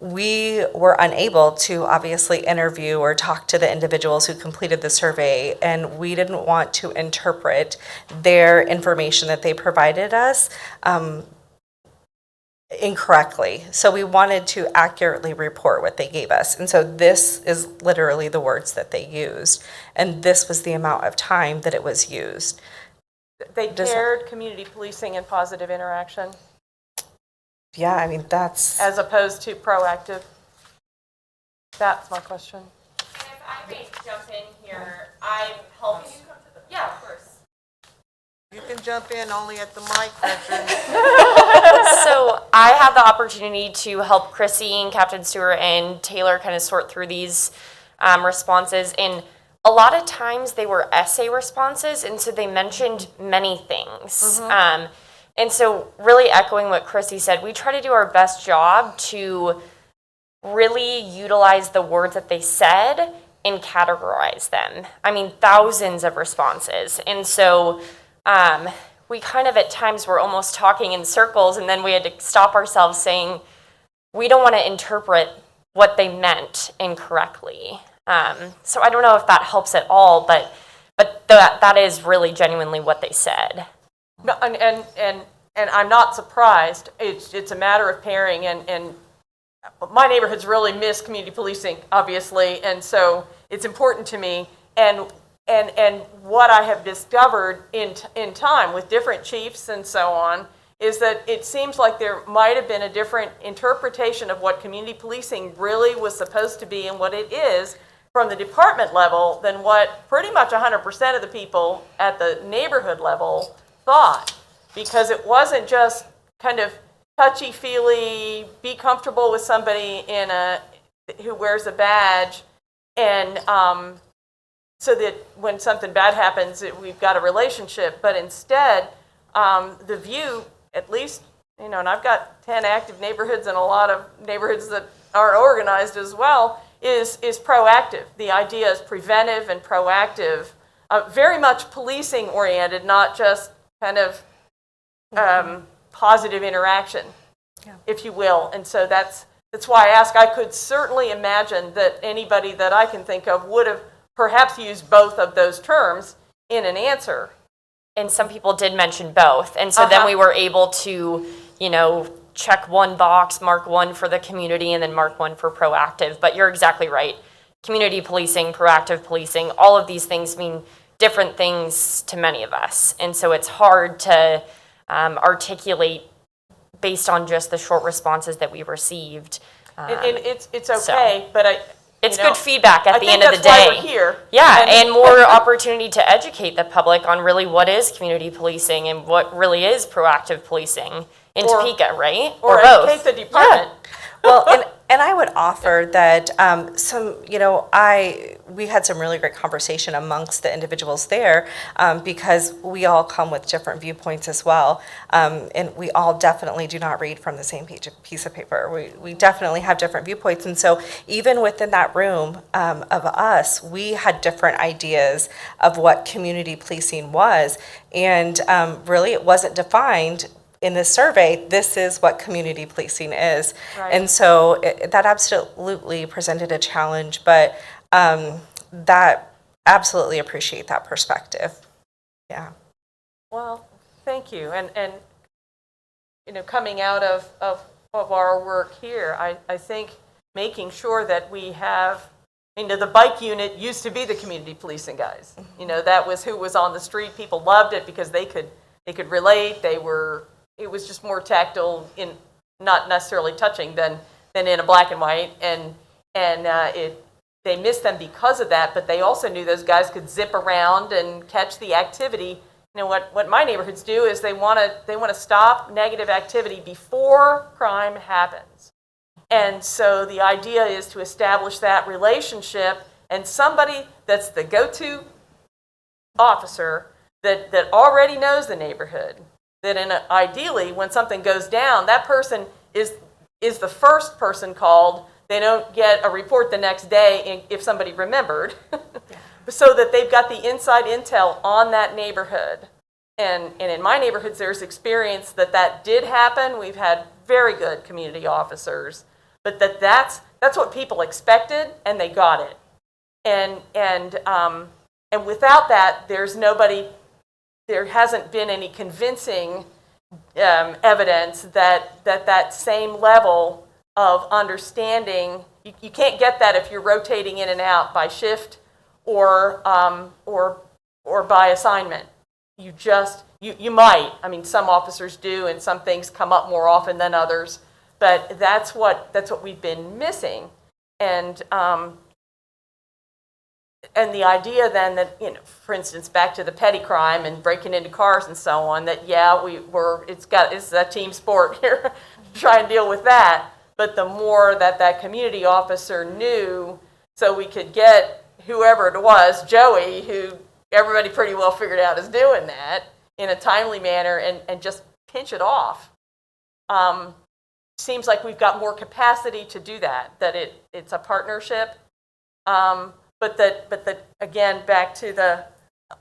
We were unable to obviously interview or talk to the individuals who completed the survey, and we didn't want to interpret their information that they provided us incorrectly. So we wanted to accurately report what they gave us. And so this is literally the words that they used, and this was the amount of time that it was used. They paired community policing and positive interaction? Yeah, I mean, that's... As opposed to proactive? That's my question. And if I may jump in here, I've helped... Yeah, of course. You can jump in only at the mic, veteran. So I had the opportunity to help Chrissy and Captain Stewart and Taylor kind of sort through these responses. And a lot of times they were essay responses, and so they mentioned many things. And so really echoing what Chrissy said, we try to do our best job to really utilize the words that they said and categorize them. I mean, thousands of responses. And so we kind of at times were almost talking in circles, and then we had to stop ourselves saying, we don't want to interpret what they meant incorrectly. So I don't know if that helps at all, but that is really genuinely what they said. No, and I'm not surprised. It's a matter of pairing, and my neighborhoods really miss community policing, obviously, and so it's important to me. And what I have discovered in time with different chiefs and so on is that it seems like there might have been a different interpretation of what community policing really was supposed to be and what it is from the department level than what pretty much 100% of the people at the neighborhood level thought. Because it wasn't just kind of touchy-feely, be comfortable with somebody who wears a badge, and so that when something bad happens, we've got a relationship. But instead, the view, at least, and I've got 10 active neighborhoods and a lot of neighborhoods that are organized as well, is proactive. The idea is preventive and proactive, very much policing oriented, not just kind of positive interaction, if you will. And so that's why I ask. I could certainly imagine that anybody that I can think of would have perhaps used both of those terms in an answer. And some people did mention both. And so then we were able to, check one box, mark one for the community, and then mark one for proactive. But you're exactly right. Community policing, proactive policing, all of these things mean different things to many of us. And so it's hard to articulate based on just the short responses that we received. And it's okay, but it's good feedback at the end of the day. I think that's why we're here. Yeah, and more opportunity to educate the public on really what is community policing and what really is proactive policing in Topeka, right? Or both. educate the department. Well, and I would offer that we had some really great conversation amongst the individuals there because we all come with different viewpoints as well. And we all definitely do not read from the same piece of paper. We definitely have different viewpoints. And so even within that room of us, we had different ideas of what community policing was. And really it wasn't defined in this survey. This is what community policing is. Right. And so that absolutely presented a challenge, but that absolutely appreciate that perspective. Yeah. Well, thank you. And coming out of our work here, I think making sure that we have, the bike unit used to be the community policing guys. That was who was on the street. People loved it because they could relate. It was just more tactile, in not necessarily touching than in a black and white, and they missed them because of that. But they also knew those guys could zip around and catch the activity. What my neighborhoods do is they want to stop negative activity before crime happens, and so the idea is to establish that relationship, and somebody that's the go-to officer that already knows the neighborhood. That ideally, when something goes down, that person is the first person called. They don't get a report the next day if somebody remembered, so that they've got the inside intel on that neighborhood. And in my neighborhoods, there's experience that did happen. We've had very good community officers, but that's what people expected, and they got it. And without that, there hasn't been any convincing evidence that same level of understanding, you can't get that if you're rotating in and out by shift or by assignment. You might. Some officers do, and some things come up more often than others, but that's what we've been missing. And the idea then that, for instance, back to the petty crime and breaking into cars and so on, that it's a team sport here, try and deal with that. But the more that community officer knew, so we could get whoever it was, Joey, who everybody pretty well figured out is doing that in a timely manner, and just pinch it off. Seems like we've got more capacity to do that it's a partnership. But that again, back to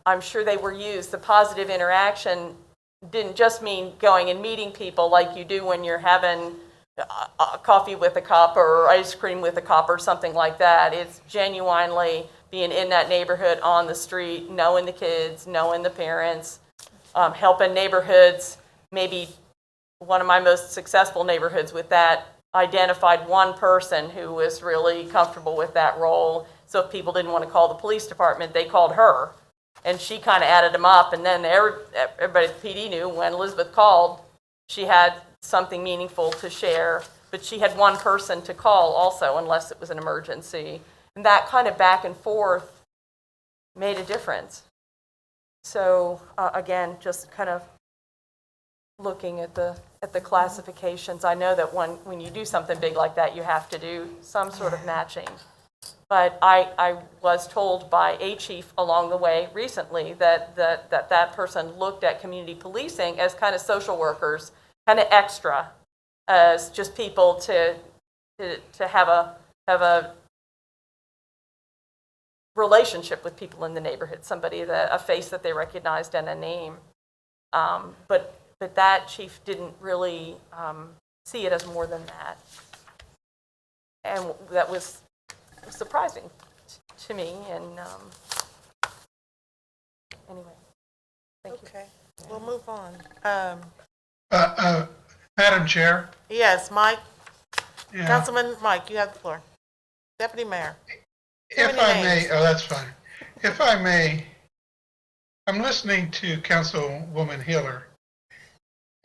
I'm sure they were used, the positive interaction didn't just mean going and meeting people like you do when you're having coffee with a cop or ice cream with a cop or something like that. It's genuinely being in that neighborhood, on the street, knowing the kids, knowing the parents, helping neighborhoods maybe one of my most successful neighborhoods with that identified one person who was really comfortable with that role. So if people didn't want to call the police department, they called her. And she kind of added them up. And then everybody at the PD knew when Elizabeth called, she had something meaningful to share. But she had one person to call also, unless it was an emergency. And that kind of back and forth made a difference. So again, just kind of looking at the classifications. I know that when you do something big like that, you have to do some sort of matching. But I was told by a chief along the way recently that person looked at community policing as kind of social workers, kind of extra, as just people to have a relationship with people in the neighborhood, somebody a face that they recognized and a name. But that chief didn't really see it as more than that. And that was surprising to me. And anyway, thank you. Okay, we'll move on. Madam Chair? Yes, Mike, Yeah. Councilman Mike, you have the floor. Deputy Mayor. If many I names. may, oh, that's fine. If I may, I'm listening to Councilwoman Hiller,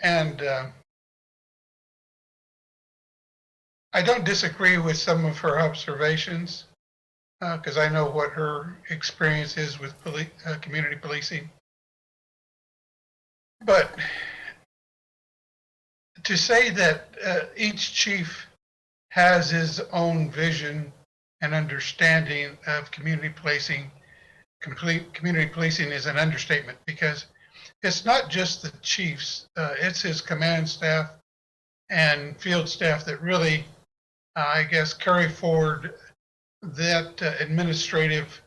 and I don't disagree with some of her observations, because I know what her experience is with community policing. But to say that each chief has his own vision and understanding of community policing is an understatement, because it's not just the chiefs, it's his command staff and field staff that really, I guess, carry forward that administrative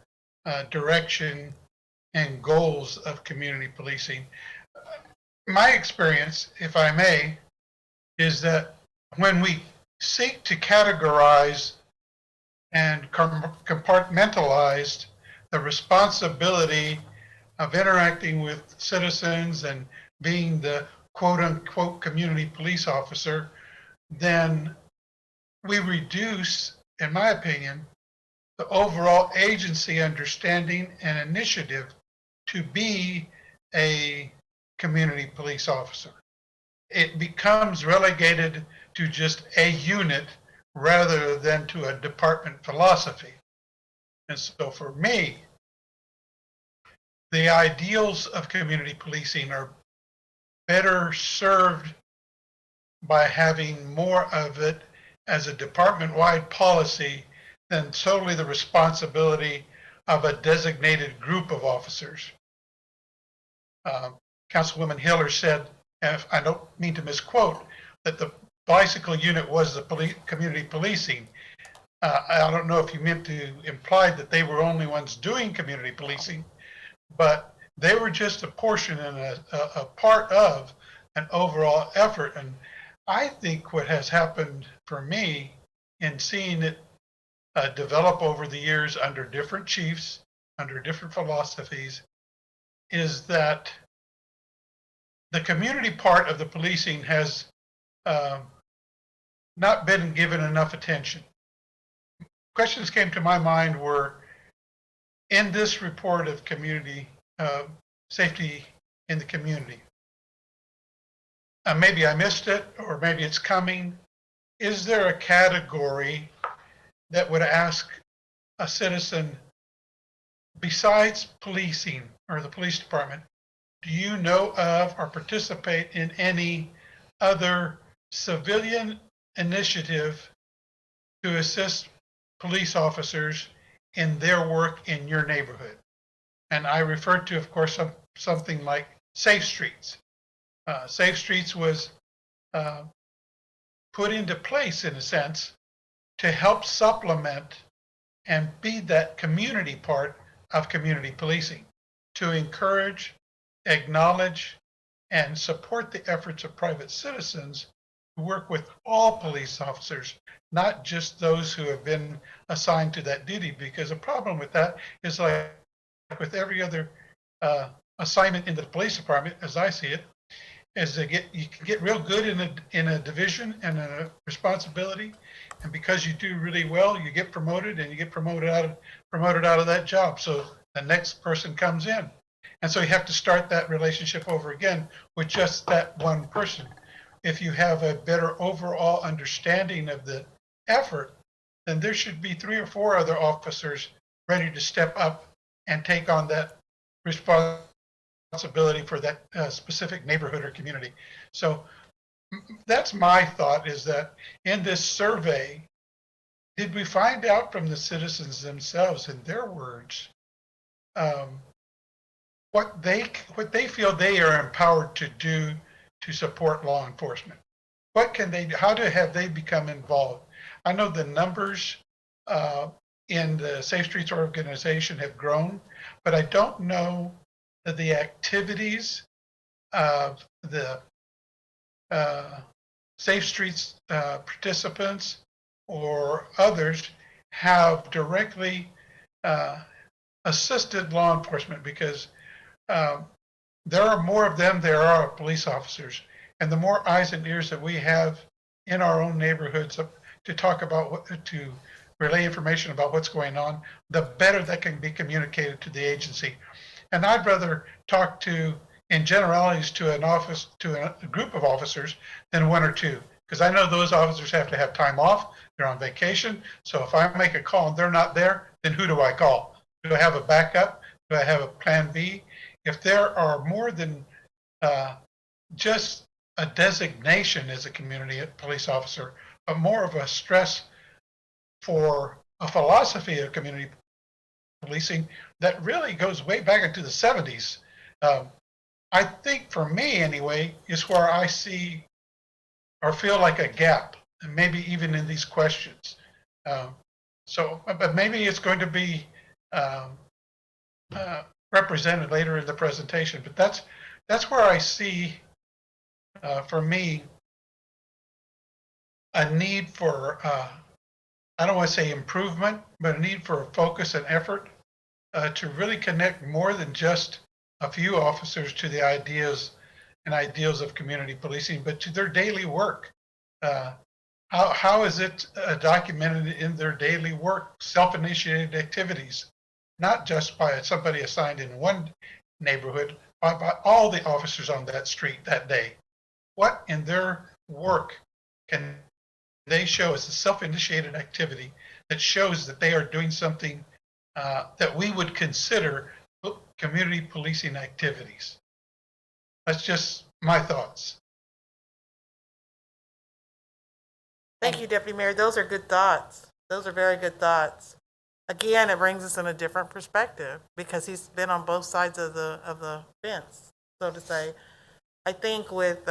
direction and goals of community policing. My experience, if I may, is that when we seek to categorize and compartmentalize the responsibility of interacting with citizens and being the quote-unquote community police officer, then we reduce, in my opinion, the overall agency understanding and initiative to be a community police officer. It becomes relegated to just a unit rather than to a department philosophy. And so for me, the ideals of community policing are better served by having more of it as a department-wide policy than solely the responsibility of a designated group of officers. Councilwoman Hiller said, and I don't mean to misquote, that the bicycle unit was the community policing. I don't know if you meant to imply that they were only ones doing community policing, but they were just a portion and a part of an overall effort. And I think what has happened for me in seeing it develop over the years under different chiefs, under different philosophies, is that the community part of the policing has not been given enough attention. Questions came to my mind were, in this report of community safety in the community, maybe I missed it, or maybe it's coming. Is there a category that would ask a citizen, besides policing or the police department, do you know of or participate in any other civilian initiative to assist police officers in their work in your neighborhood? And I referred to, of course, something like Safe Streets. Safe Streets was put into place, in a sense, to help supplement and be that community part of community policing, to encourage, acknowledge, and support the efforts of private citizens who work with all police officers, not just those who have been assigned to that duty. Because a problem with that is, like with every other assignment in the police department, as I see it, is you can get real good in a division and a responsibility, and because you do really well, you get promoted, and you get promoted out of that job. So the next person comes in, and so you have to start that relationship over again with just that one person. If you have a better overall understanding of the effort, then there should be 3 or 4 other officers ready to step up and take on that responsibility for that specific neighborhood or community. So that's my thought, is that in this survey, did we find out from the citizens themselves, in their words, what they feel they are empowered to do to support law enforcement? What can they do? Have they become involved? I know the numbers in the Safe Streets organization have grown, but I don't know that the activities of the Safe Streets participants or others have directly assisted law enforcement, because there are more of them there are police officers. And the more eyes and ears that we have in our own neighborhoods to talk about, to relay information about what's going on, the better that can be communicated to the agency. And I'd rather talk in generalities, to a group of officers than 1 or 2, because I know those officers have to have time off. They're on vacation. So if I make a call and they're not there, then who do I call? Do I have a backup? Do I have a plan B? If there are more than just a designation as a community police officer, but more of a stress for a philosophy of community policing that really goes way back into the 70s, I think, for me anyway, is where I see or feel like a gap, and maybe even in these questions. But maybe it's going to be represented later in the presentation. But that's where I see, for me, a need for, I don't want to say improvement, but a need for focus and effort to really connect more than just a few officers to the ideas and ideals of community policing, but to their daily work. How is it documented in their daily work, self-initiated activities, not just by somebody assigned in one neighborhood, but by all the officers on that street that day? What in their work can they show as a self-initiated activity that shows that they are doing something that we would consider community policing activities? That's just my thoughts. Thank you, Deputy Mayor. Those are good thoughts. Those are very good thoughts. Again, it brings us in a different perspective, because he's been on both sides of the fence, so to say. I think with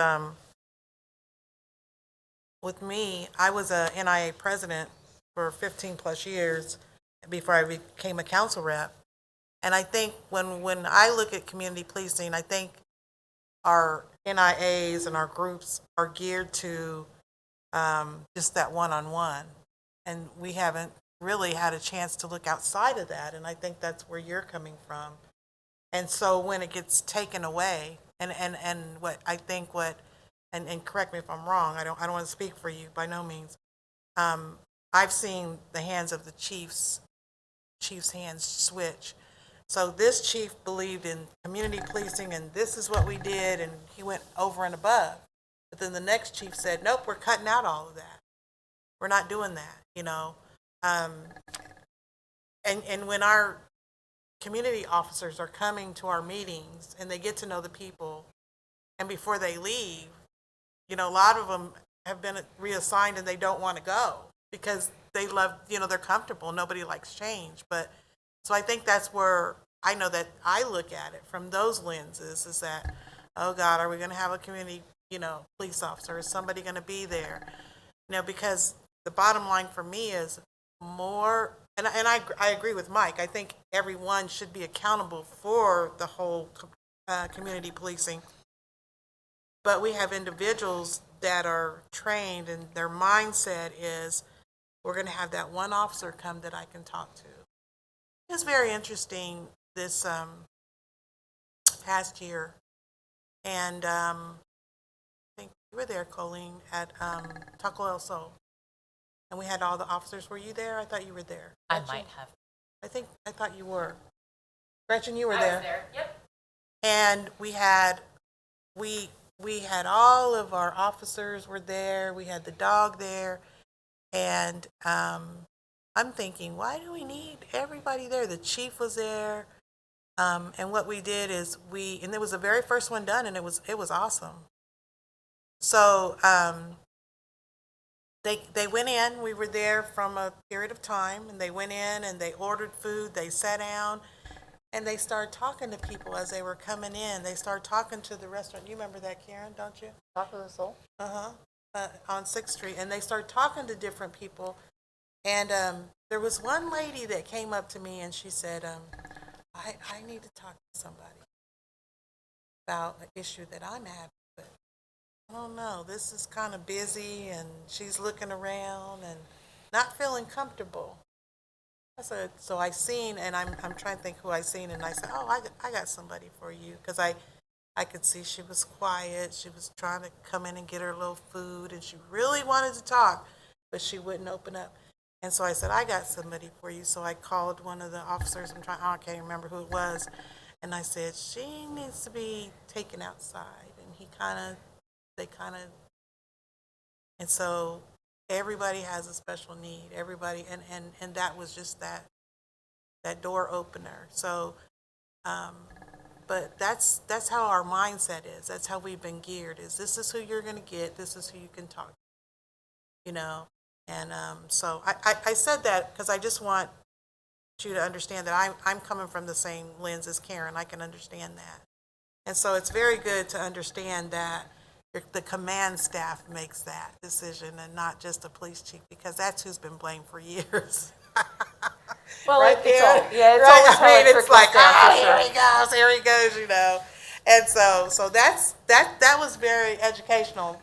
me, I was a NIA president for 15 plus years before I became a council rep. And I think when I look at community policing, I think our NIAs and our groups are geared to just that one-on-one. And we haven't really had a chance to look outside of that. And I think that's where you're coming from. And so when it gets taken away, and what I think and correct me if I'm wrong, I don't want to speak for you by no means. I've seen the hands of the chief's hands switch. So this chief believed in community policing, and this is what we did, and he went over and above. But then the next chief said, nope, we're cutting out all of that. We're not doing that, you know. And when our community officers are coming to our meetings and they get to know the people, and before they leave, you know, a lot of them have been reassigned and they don't want to go because they love, you know, they're comfortable. Nobody likes change. But so I think that's where I know that I look at it from those lenses, is that, oh God, are we going to have a community, you know, police officer? Is somebody going to be there? You know, because the bottom line for me is more, and I agree with Mike. I think everyone should be accountable for the whole community policing. But we have individuals that are trained, and their mindset is, we're going to have that one officer come that I can talk to. It's very interesting this past year, and You were there, Colleen, at Taco El Sol. And we had all the officers. Were you there? I thought you were there. I Gretchen? might have. I thought you were. Gretchen, you were there. Yep. And we had all of our officers were there. We had the dog there. And I'm thinking, why do we need everybody there? The chief was there. And what we did is and it was the very first one done, and it was awesome. So they went in. We were there from a period of time, and they went in and they ordered food. They sat down, and they started talking to people as they were coming in. They started talking to the restaurant. You remember that, Karen, don't you? Taco El Sol? On 6th Street, and they started talking to different people. And there was one lady that came up to me, and she said, I need to talk to somebody about an issue that I'm having, but I don't know. This is kind of busy, and she's looking around and not feeling comfortable. I said, so I seen, and I'm trying to think who I seen, and I said, oh, I got somebody for you, because I could see she was quiet. She was trying to come in and get her little food, and she really wanted to talk, but she wouldn't open up. And so I said, I got somebody for you. So I called one of the officers. I can't remember who it was. And I said, she needs to be taken outside. And and so everybody has a special need. Everybody, and that was just that door opener. So, but that's how our mindset is. That's how we've been geared. This is who you're going to get. This is who you can talk to, you know. And so I said that because I just want you to understand that I'm coming from the same lens as Karen. I can understand that. And so it's very good to understand that the command staff makes that decision and not just the police chief, because that's who's been blamed for years. Well, right it's there? it's Right? always how it It's like, trickles down, for sure. here he goes, you know. And so that was very educational,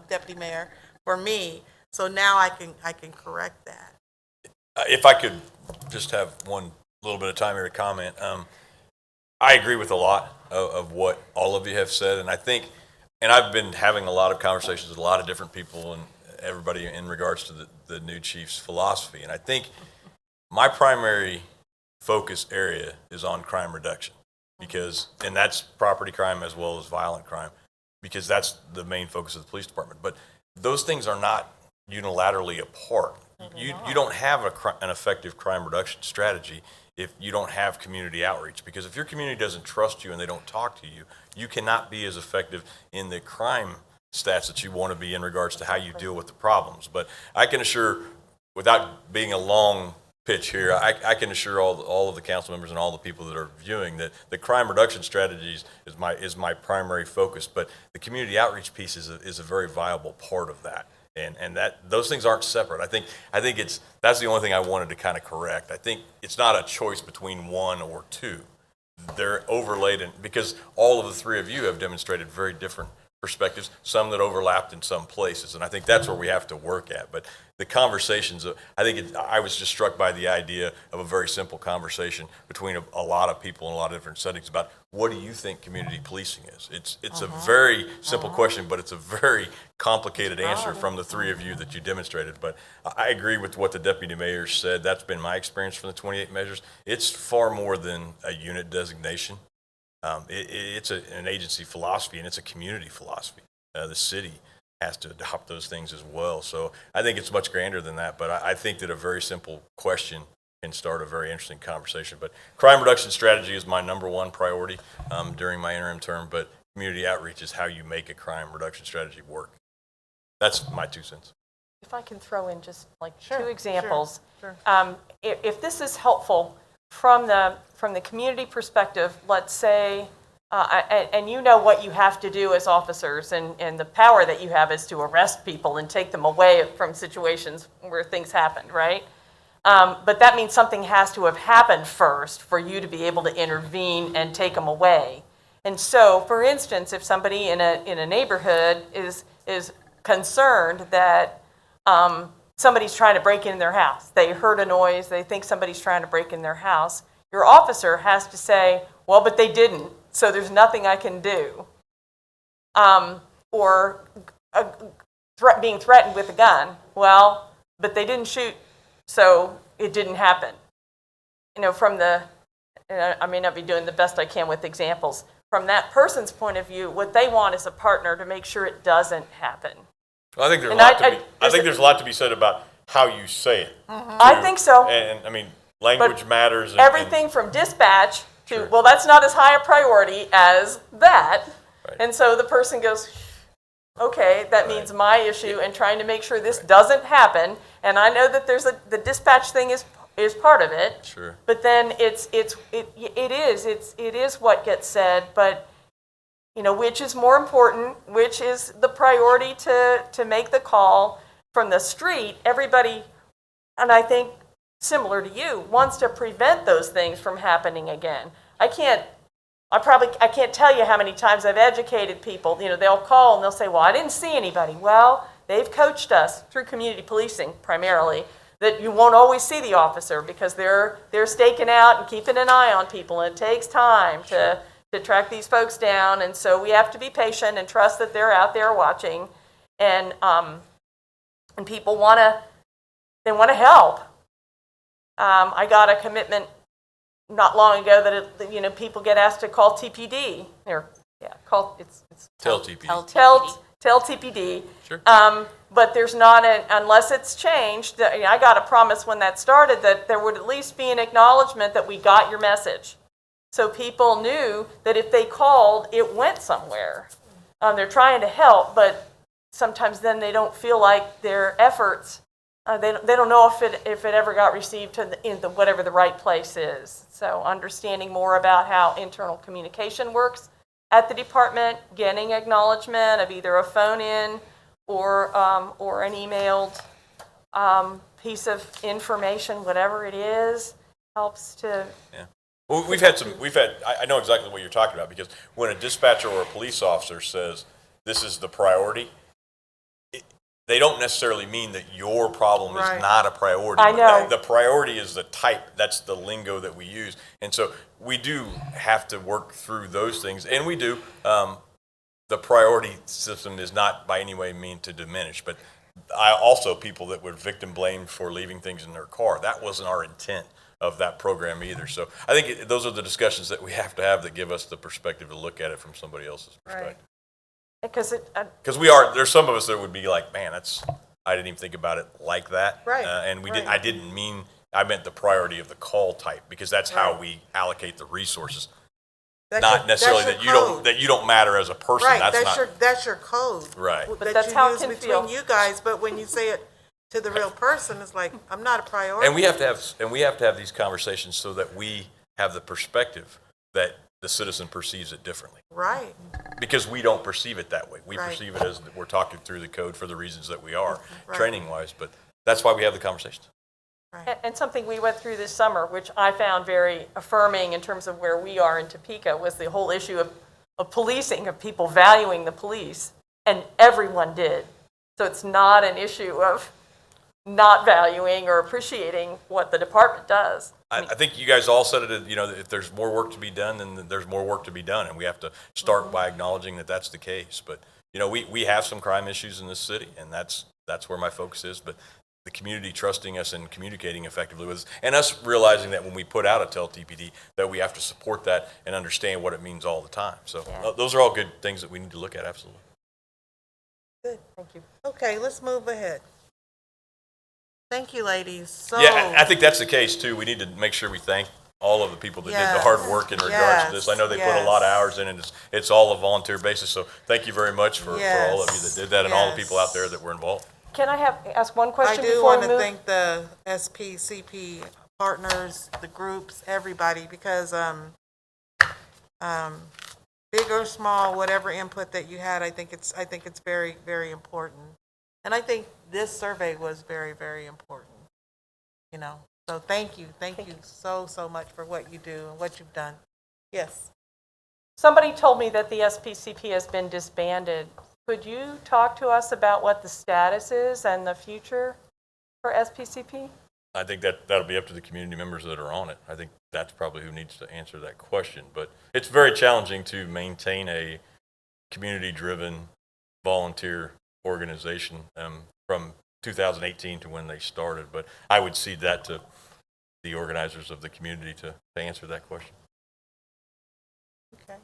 Deputy Mayor, for me. So now I can correct that. If I could just have one little bit of time here to comment. I agree with a lot of what all of you have said, and I think, and I've been having a lot of conversations with a lot of different people and everybody in regards to the new chief's philosophy. And I think my primary focus area is on crime reduction, and that's property crime as well as violent crime, because that's the main focus of the police department. But those things are not unilaterally apart. You don't have an effective crime reduction strategy if you don't have community outreach, because if your community doesn't trust you and they don't talk to you, you cannot be as effective in the crime stats that you want to be in regards to how you deal with the problems. But I can assure, without being a long pitch here, I can assure all of the council members and all the people that are viewing that the crime reduction strategies is my primary focus, but the community outreach piece is a very viable part of that. And that those things aren't separate. I think that's the only thing I wanted to kind of correct. I think it's not a choice between one or two. They're overlaid, because all of the three of you have demonstrated very different perspectives, some that overlapped in some places, and I think that's where we have to work at. But the conversations, I was just struck by the idea of a very simple conversation between a lot of people in a lot of different settings about what do you think community policing is. It's a very simple question, but it's a very complicated answer from the three of you that you demonstrated. But I agree with what the deputy mayor said. That's been my experience from the 28 measures. It's far more than a unit designation. It's an agency philosophy, and it's a community philosophy. The city has to adopt those things as well. So I think it's much grander than that, but I think that a very simple question can start a very interesting conversation. But crime reduction strategy is my number one priority during my interim term, but community outreach is how you make a crime reduction strategy work. That's my 2 cents. If I can throw in just like Sure, two examples. sure. If this is helpful from the community perspective, let's say, and you know what you have to do as officers, and the power that you have is to arrest people and take them away from situations where things happened, right? But that means something has to have happened first for you to be able to intervene and take them away. And so, for instance, if somebody in a neighborhood is concerned that somebody's trying to break in their house, they heard a noise, they think somebody's trying to break in their house, your officer has to say, well, but they didn't, so there's nothing I can do. Or being threatened with a gun. Well, but they didn't shoot, so it didn't happen. From the, I may not be doing the best I can with examples. From that person's point of view, what they want is a partner to make sure it doesn't happen. Well, I think there's a And lot I- to be, I think there's a lot to be said about how you say it. I think so. And I mean, language matters. Everything from dispatch to, Sure. well, that's not as high a priority as that. Right. And so the person goes, okay, that means my issue and trying to make sure this doesn't happen. And I know that the dispatch thing is part of it. Sure. But then it is what gets said, but which is more important, which is the priority to make the call from the street. Everybody, and I think similar to you, wants to prevent those things from happening again. I can't tell you how many times I've educated people. They'll call and they'll say, well, I didn't see anybody. Well, they've coached us through community policing primarily that you won't always see the officer because they're staking out and keeping an eye on people, and it takes time to track these folks down. And so we have to be patient and trust that they're out there watching, and people want to help. I got a commitment not long ago that people get asked to call TPD or Tell TPD. tell TPD. Sure. But there's not unless it's changed. I got a promise when that started that there would at least be an acknowledgement that we got your message, so people knew that if they called, it went somewhere. They're trying to help, but sometimes then they don't feel like their efforts. They don't know if it ever got received in whatever the right place is. So understanding more about how internal communication works at the department, getting acknowledgement of either a phone in or an emailed piece of information, whatever it is, helps to. Yeah. Well, I know exactly what you're talking about, because when a dispatcher or a police officer says this is the priority, they don't necessarily mean that your problem Right. is not a priority. I know. The priority is the type. That's the lingo that we use. And so we do have to work through those things, and we do. The priority system is not by any way mean to diminish, but people that were victim blamed for leaving things in their car, that wasn't our intent of that program either. So I think those are the discussions that we have to have that give us the perspective to look at it from somebody else's perspective. Because Because there's some of us that would be like, man, I didn't even think about it like that. Right, And right. I meant the priority of the call type, because that's how we allocate the resources. That's Not your- necessarily that's that your code. you don't matter as a person. Right, That's not that's your code. right. But that's how it can between feel. you guys, but when you say it to the real person, it's like, I'm not a priority. And we have to have these conversations so that we have the perspective that the citizen perceives it differently, Right, because we don't perceive it that way. We Right. perceive it as we're talking through the code for the reasons that we are, Right. training wise. But that's why we have the conversations. And something we went through this summer, which I found very affirming in terms of where we are in Topeka, was the whole issue of policing, of people valuing the police, and everyone did. So it's not an issue of not valuing or appreciating what the department does. I think you guys all said it, if there's more work to be done, then there's more work to be done, and we have to start by acknowledging that that's the case. But, we have some crime issues in this city, and that's where my focus is. But the community trusting us and communicating effectively with us, and us realizing that when we put out a Tell TPD, that we have to support that and understand what it means all the time. So those are all good things that we need to look at, absolutely. good, thank you. Okay, let's move ahead. Thank you, ladies. So, Yeah, I think that's the case too. We need to make sure we thank all of the people that did the hard work in regards to this. I know they put a lot of hours in, and it's all a volunteer basis. So thank you very much for all of you that did that, and all the people out there that were involved. Can I ask one I question do before want we to move? thank the SPCP partners, the groups, everybody, because big or small, whatever input that you had, I think it's very, very important. And I think this survey was very, very important. So thank you so much for what you do and what you've done. Yes. Somebody told me that the SPCP has been disbanded. Could you talk to us about what the status is and the future for SPCP? I think that'll be up to the community members that are on it. I think that's probably who needs to answer that question. But it's very challenging to maintain a community-driven volunteer organization from 2018 to when they started. But I would cede that to the organizers of the community to answer that question. Okay.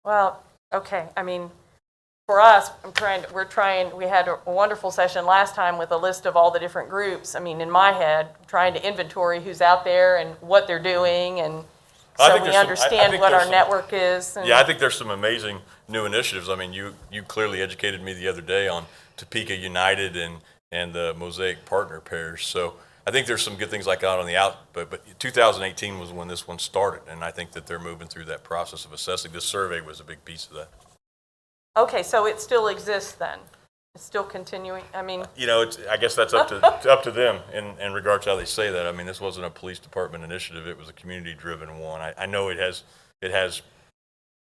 Well, okay, I mean, for us, we had a wonderful session last time with a list of all the different groups. I mean, in my head, trying to inventory who's out there and what they're doing, and so we understand what our network is. Yeah, I think there's some amazing new initiatives. I mean, you clearly educated me the other day on Topeka United and the Mosaic Partner Pairs. So I think there's some good things like that on the out, but 2018 was when this one started, and I think that they're moving through that process of assessing. This survey was a big piece of that. Okay, so it still exists then? It's still continuing? I mean, I guess that's up to them in regards to how they say that. I mean, this wasn't a police department initiative; it was a community-driven one. I know it has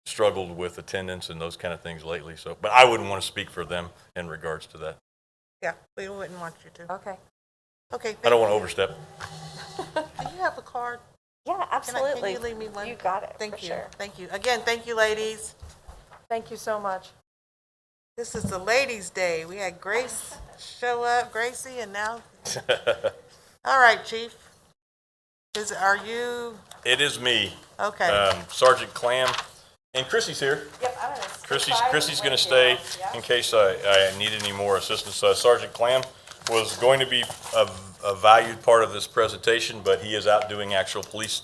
struggled with attendance and those kind of things lately. So, but I wouldn't want to speak for them in regards to that. Yeah, we wouldn't want you to. okay. Okay. I don't want to overstep. Do you have a card? Yeah, absolutely. Can you leave me one? You got it. Thank for you. Sure. Thank you. Again, thank you, ladies. Thank you so much. This is the Ladies' Day. We had Grace show up, Gracie, and now. All right, Chief. Are you? It is me, Okay. Sergeant Clam, and Chrissy's here. Yep, I'm Chrissy's going to stay in case I need any more assistance. Sergeant Clam was going to be a valued part of this presentation, but he is out doing actual police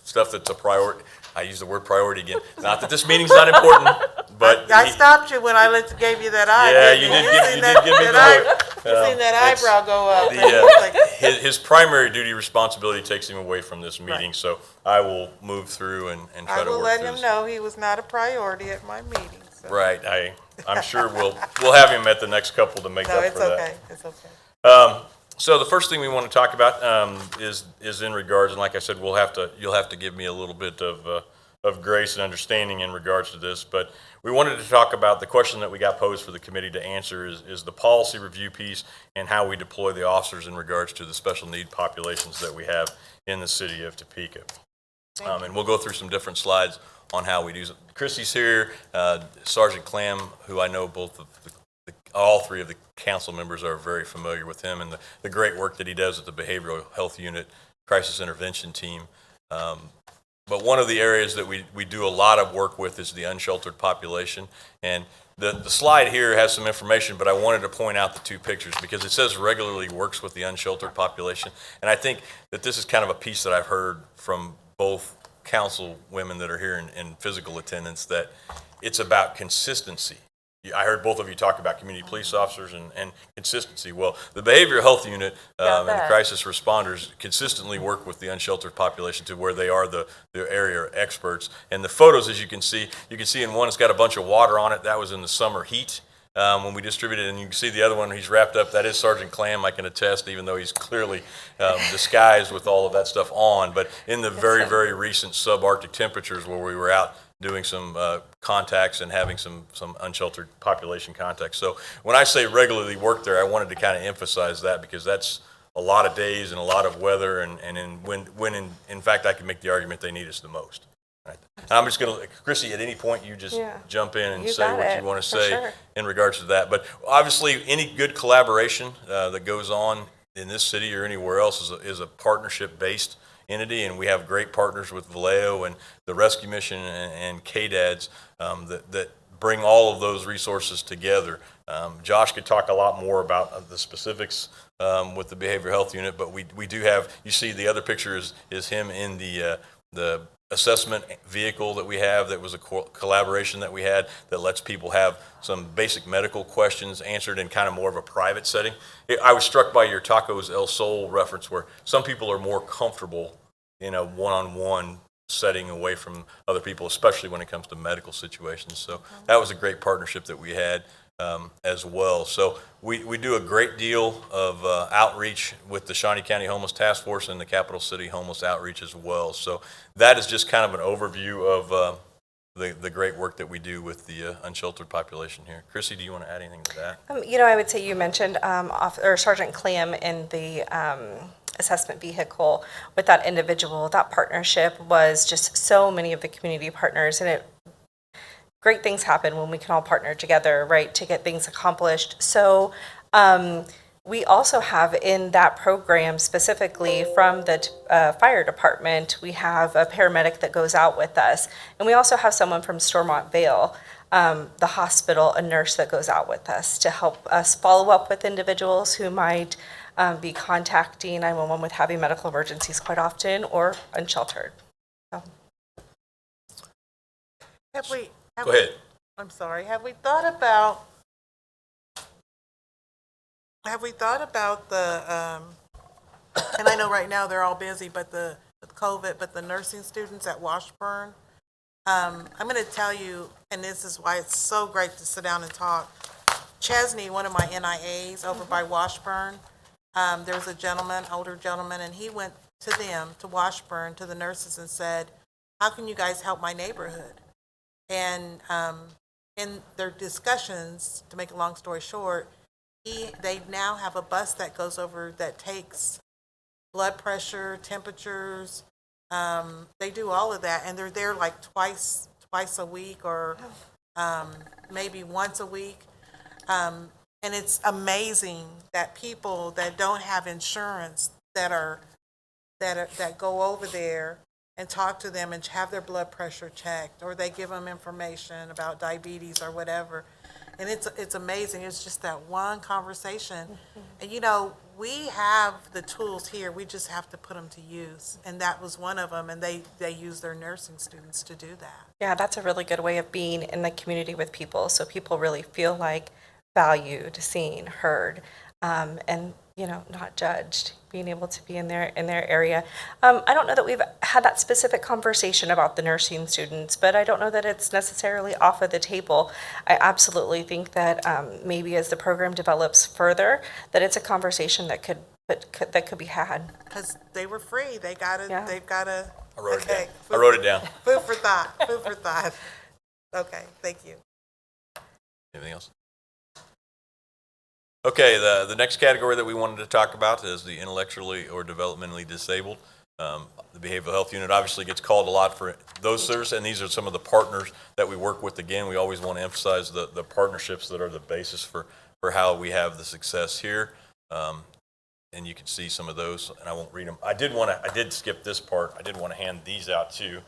stuff that's a priority. I use the word priority again. Not that this meeting's not important, but I stopped you when I gave you that eye. Yeah, didn't you did give me that the look. You seen that it's eyebrow go up. his primary duty responsibility takes him away from this meeting, Right. so I will move through and try I to will work let through him this. know he was not a priority at my meeting. So. Right, I'm sure we'll have him at the next couple to make No, up it's for that. okay. It's okay. So the first thing we want to talk about is in regards, and like I said, you'll have to give me a little bit of grace and understanding in regards to this. But we wanted to talk about the question that we got posed for the committee to answer is the policy review piece and how we deploy the officers in regards to the special need populations that we have in the city of Topeka. And we'll go through some different slides on how we do. Chrissy's here, Sergeant Clam, who I know all three of the council members are very familiar with him and the great work that he does at the Behavioral Health Unit Crisis Intervention Team. But one of the areas that we do a lot of work with is the unsheltered population. And the slide here has some information, but I wanted to point out the two pictures because it says regularly works with the unsheltered population. And I think that this is kind of a piece that I've heard from both council women that are here in physical attendance, that it's about consistency. I heard both of you talk about community police officers and consistency. Well, the Behavioral Health Unit and the crisis responders consistently work with the unsheltered population to where they are the area experts. And the photos, as you can see in one, it's got a bunch of water on it. That was in the summer heat when we distributed it. And you can see the other one, he's wrapped up. That is Sergeant Clam, I can attest, even though he's clearly disguised with all of that stuff on. But in the very, very recent subarctic temperatures where we were out doing some contacts and having some unsheltered population contacts. So when I say regularly work there, I wanted to kind of emphasize that because that's a lot of days and a lot of weather and when in fact I can make the argument they need us the most. Right. And I'm just going to, Chrissy, at any point you just jump in and say what you want to say in regards to that. But obviously any good collaboration that goes on in this city or anywhere else is a partnership-based entity, and we have great partners with Vallejo and the Rescue Mission and KDADS that bring all of those resources together. Josh could talk a lot more about the specifics with the Behavioral Health Unit, but we do have, you see the other picture is him in the assessment vehicle that we have that was a collaboration that we had that lets people have some basic medical questions answered in kind of more of a private setting. I was struck by your Tacos El Sol reference where some people are more comfortable in a one-on-one setting away from other people, especially when it comes to medical situations. So that was a great partnership that we had as well. So we do a great deal of outreach with the Shawnee County Homeless Task Force and the Capital City Homeless Outreach as well. So that is just kind of an overview of the great work that we do with the unsheltered population here. Chrissy, do you want to add anything to that? I would say you mentioned Sergeant Clam in the assessment vehicle with that individual. That partnership was just so many of the community partners, and it great things happen when we can all partner together, right, to get things accomplished. So we also have in that program specifically from the fire department, we have a paramedic that goes out with us. And we also have someone from Stormont Vale, the hospital, a nurse that goes out with us to help us follow up with individuals who might be contacting 911 with having medical emergencies quite often or unsheltered. So. Go ahead. I'm sorry. Have we thought about the, and I know right now they're all busy, but with COVID, but the nursing students at Washburn? I'm going to tell you, and this is why it's so great to sit down and talk. Chesney, one of my NIAs over by Washburn, there was a gentleman, older gentleman, and he went to them, to Washburn, to the nurses and said, how can you guys help my neighborhood? And in their discussions, to make a long story short, they now have a bus that goes over that takes blood pressure, temperatures. They do all of that, and they're there like twice a week or maybe once a week. And it's amazing that people that don't have insurance that go over there and talk to them and have their blood pressure checked, or they give them information about diabetes or whatever. And it's amazing. It's just that one conversation. And we have the tools here. We just have to put them to use. And that was one of them. And they use their nursing students to do that. Yeah, that's a really good way of being in the community with people. So people really feel like valued, seen, heard, and not judged, being able to be in their area. I don't know that we've had that specific conversation about the nursing students, but I don't know that it's necessarily off of the table. I absolutely think that maybe as the program develops further, that it's a conversation that could be had. Because they were free. They've got to. I wrote it down. I wrote it down. Food for thought. Food for thought. Okay, thank you. Anything else? Okay, the next category that we wanted to talk about is the intellectually or developmentally disabled. The behavioral health unit obviously gets called a lot for those services, and these are some of the partners that we work with. Again, we always want to emphasize the partnerships that are the basis for how we have the success here. And you can see some of those, and I won't read them. I did skip this part. I did want to hand these out too.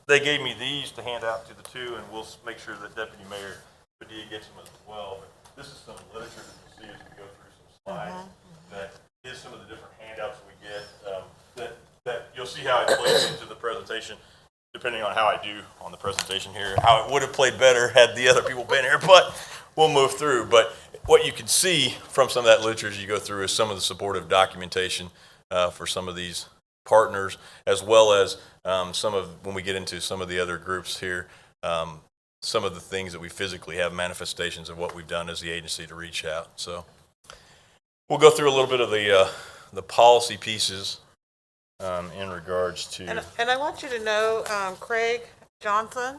They gave me these to hand out to the two, and we'll make sure that Deputy Mayor Padilla gets them as well. But this is some literature that you see as we go through some slides. That is some of the different handouts we get. That you'll see how it plays into the presentation, depending on how I do on the presentation here. How it would have played better had the other people been here, but we'll move through. But what you can see from some of that literature as you go through is some of the supportive documentation for some of these partners, as well as when we get into some of the other groups here, some of the things that we physically have manifestations of what we've done as the agency to reach out. So we'll go through a little bit of the policy pieces in regards to. And I want you to know, Craig Johnson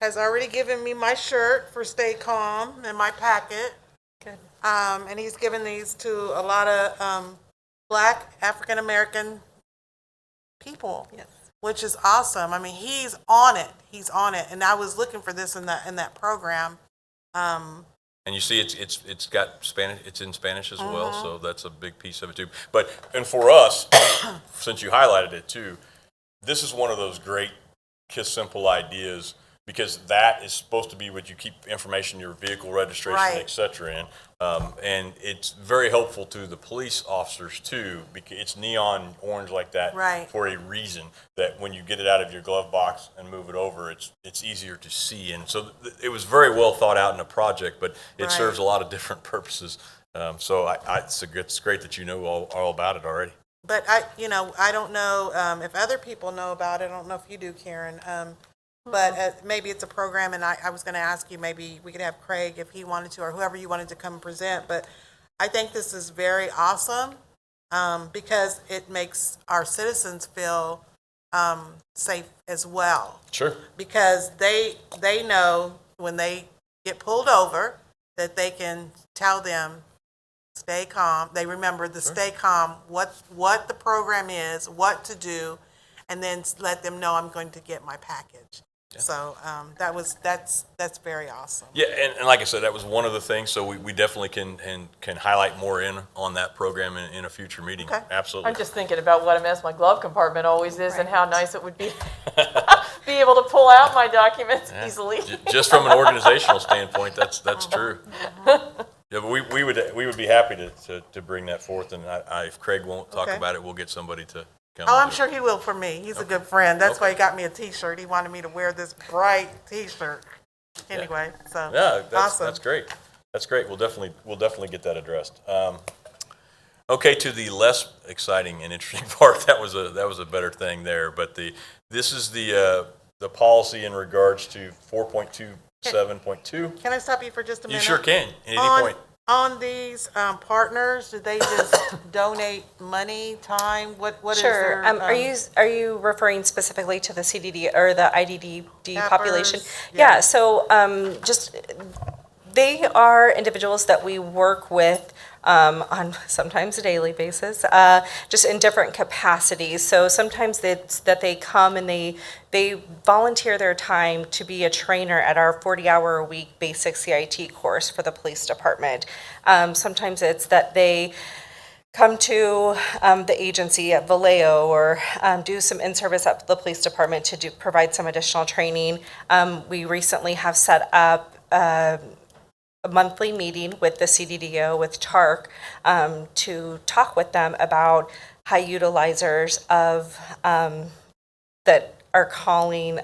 has already given me my shirt for Stay Calm and my packet. Good. And he's given these to a lot of Black African American people. Yes. Which is awesome. I mean, he's on it. He's on it. And I was looking for this in that program. And you see, it's got Spanish. It's in Spanish as well, so that's a big piece of it too. And for us, since you highlighted it too, this is one of those great KISS Simple ideas, because that is supposed to be what you keep information, your vehicle registration, Right. et cetera, in. And it's very helpful to the police officers too, because it's neon orange like that Right. for a reason, that when you get it out of your glove box and move it over, it's easier to see. And so it was very well thought out in a project, but it Right. serves a lot of different purposes. So it's great that you know all about it already. But I don't know if other people know about it. I don't know if you do, Karen. But maybe it's a program, and I was going to ask you, maybe we could have Craig if he wanted to, or whoever you wanted to come and present. But I think this is very awesome because it makes our citizens feel safe as well. Sure. Because they know when they get pulled over that they can tell them, stay calm. They remember the stay calm, what the program is, what to do, and then let them know I'm going to get my package. So that's very awesome. Yeah, and like I said, that was one of the things, so we definitely can highlight more on that program in a future meeting. Okay. Absolutely. I'm just thinking about what a mess my glove compartment always is and how nice it would be be able to pull out my documents easily. Just from an organizational standpoint, that's true. Yeah, but we would be happy to bring that forth, and if Craig won't talk Okay. about it, we'll get somebody to come. Oh, and I'm do it. sure he will for me. He's a good friend. That's why he got me a T-shirt. He wanted me to wear this bright T-shirt. Anyway, so Yeah, awesome. that's great. That's great. We'll definitely get that addressed. Okay, to the less exciting and interesting part, that was a better thing there. But this is the policy in regards to 4.27.2. Can I stop you for just a minute? You sure can at any On- point. On these partners, do they just donate money, time? What is Sure. their? Are you referring specifically to the CDD or the IDD population? Cappers, Yeah. yeah. So just they are individuals that we work with on sometimes a daily basis, just in different capacities. So sometimes it's that they come and they volunteer their time to be a trainer at our 40-hour-a-week basic CIT course for the police department. Sometimes it's that they come to the agency at Vallejo or do some in-service at the police department to provide some additional training. We recently have set up a monthly meeting with the CDDO, with TARC, to talk with them about high utilizers of that are calling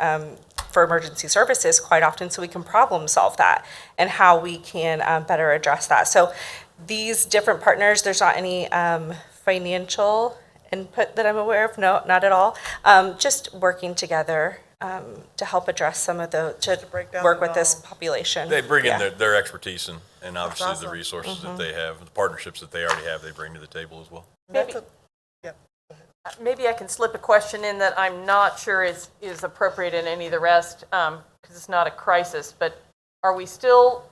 for emergency services quite often, so we can problem solve that and how we can better address that. So these different partners, there's not any financial input that I'm aware of, no, not at all. Just working together to help address some of break down work the with this dollars. population. They bring in Yeah. their expertise and obviously awesome. the resources that they have, the partnerships that they already have, they bring to the table as well. That's Maybe- a- Maybe I can slip a question in that I'm not sure is appropriate in any of the rest, because it's not a crisis, but are we still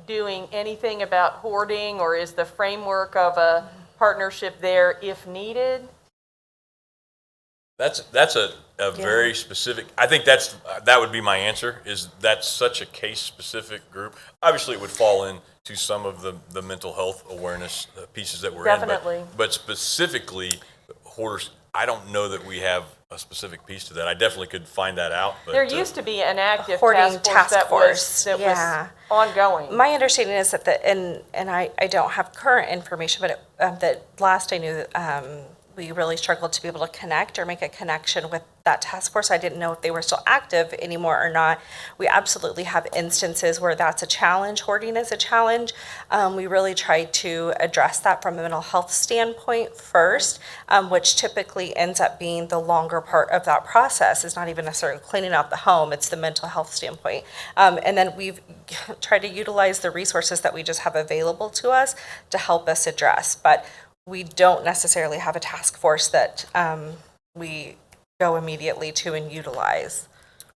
doing anything about hoarding, or is the framework of a partnership there if needed? That's a very specific, I think that would be my answer, is that's such a case-specific group. Obviously, it would fall into some of the mental health awareness pieces that we're Definitely. in. But specifically, hoarders, I don't know that we have a specific piece to that. I definitely could find that out. But There used to be an active Hoarding task task force force, that yeah. was ongoing. My understanding is that and I don't have current information, but that last I knew, we really struggled to be able to connect or make a connection with that task force. I didn't know if they were still active anymore or not. We absolutely have instances where that's a challenge. Hoarding is a challenge. We really try to address that from a mental health standpoint first, which typically ends up being the longer part of that process. It's not even necessarily cleaning out the home, it's the mental health standpoint. And then we've tried to utilize the resources that we just have available to us to help us address. But we don't necessarily have a task force that we go immediately to and utilize.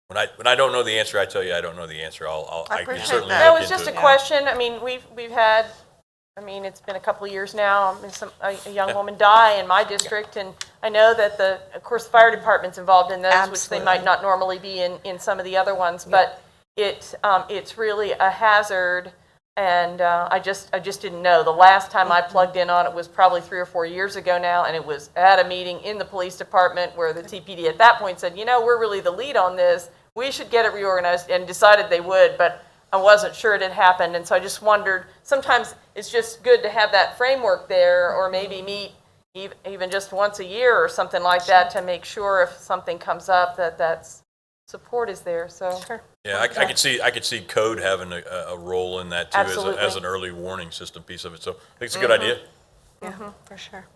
when I don't know the answer, I tell you I don't know the answer. I can appreciate certainly that. That look was into just a it. question. I mean, we've had, I mean, it's been a couple of years now. I mean, a young woman die in my district, and I know that of course, the fire department's involved in those, which they might Absolutely. not normally be in some of the other ones, but it's really a hazard. And I just didn't know. The last time I plugged in on it was probably 3 or 4 years ago now, and it was at a meeting in the police department where the TPD at that point said, we're really the lead on this. We should get it reorganized, and decided they would, but I wasn't sure it had happened. And so I just wondered, sometimes it's just good to have that framework there, or maybe meet even just once a year or something like that to make sure if something comes up that's support is there. So Sure. Yeah, I could see code having a role in that too, Absolutely. as an early warning system piece of it. So I think it's a good idea. Yeah, for sure.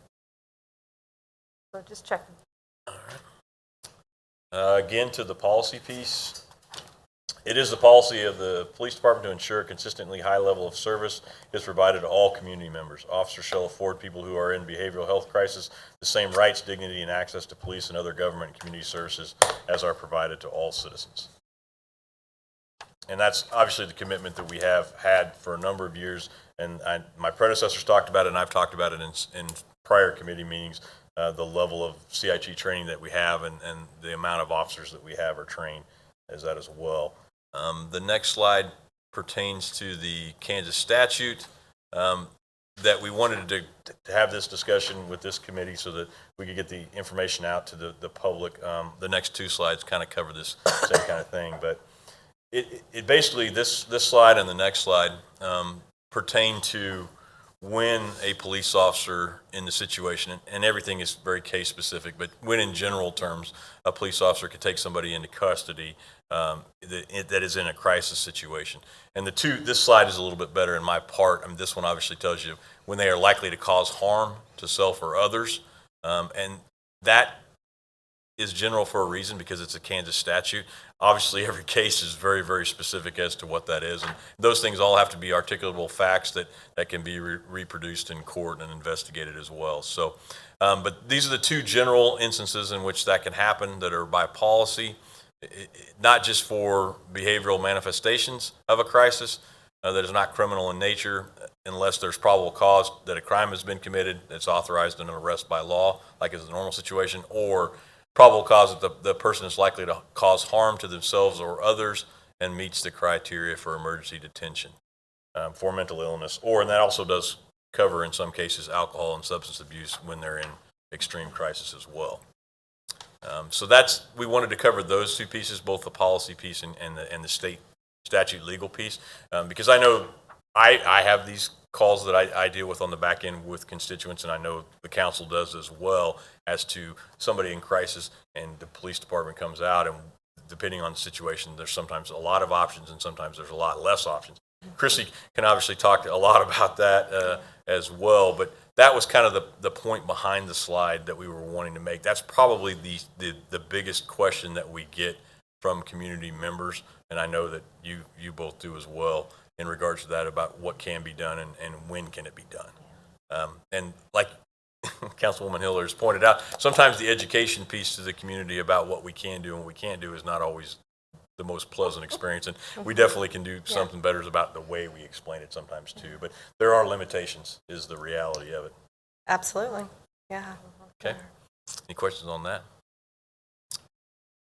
so just check. Again, to the policy piece, it is the policy of the police department to ensure a consistently high level of service is provided to all community members. Officers shall afford people who are in behavioral health crisis the same rights, dignity, and access to police and other government and community services as are provided to all citizens. And that's obviously the commitment that we have had for a number of years. And my predecessors talked about it, and I've talked about it in prior committee meetings, the level of CIT training that we have and the amount of officers that we have are trained. as that as well. The next slide pertains to the Kansas statute that we wanted to have this discussion with this committee so that we could get the information out to the public. The next two slides kind of cover this same kind of thing, but it basically, this slide and the next slide pertain to when a police officer in the situation, and everything is very case specific, but when in general terms, a police officer could take somebody into custody that is in a crisis situation. And this slide is a little bit better in my part. I mean, this one obviously tells you when they are likely to cause harm to self or others. And that is general for a reason because it's a Kansas statute. Obviously, every case is very, very specific as to what that is. And those things all have to be articulable facts that can be reproduced in court and investigated as well. So, but these are the two general instances in which that can happen that are by policy, not just for behavioral manifestations of a crisis that is not criminal in nature, unless there's probable cause that a crime has been committed that's authorized in an arrest by law, like is a normal situation, or probable cause that the person is likely to cause harm to themselves or others and meets the criteria for emergency detention for mental illness. And that also does cover, in some cases, alcohol and substance abuse when they're in extreme crisis as well. So we wanted to cover those two pieces, both the policy piece and the state statute legal piece, because I know I have these calls that I deal with on the back end with constituents, and I know the council does as well, as to somebody in crisis and the police department comes out, and depending on the situation, there's sometimes a lot of options and sometimes there's a lot less options. Chrissy can obviously talk a lot about that as well, but that was kind of the point behind the slide that we were wanting to make. That's probably the biggest question that we get from community members, and I know that you both do as well, in regards to that, about what can be done and when can it be done. And like Councilwoman Hiller has pointed out, sometimes the education piece to the community about what we can do and what we can't do is not always the most pleasant experience, and we definitely can do something better about the way we explain it sometimes too, but there are limitations is the reality of it. Absolutely, yeah. Okay, any questions on that?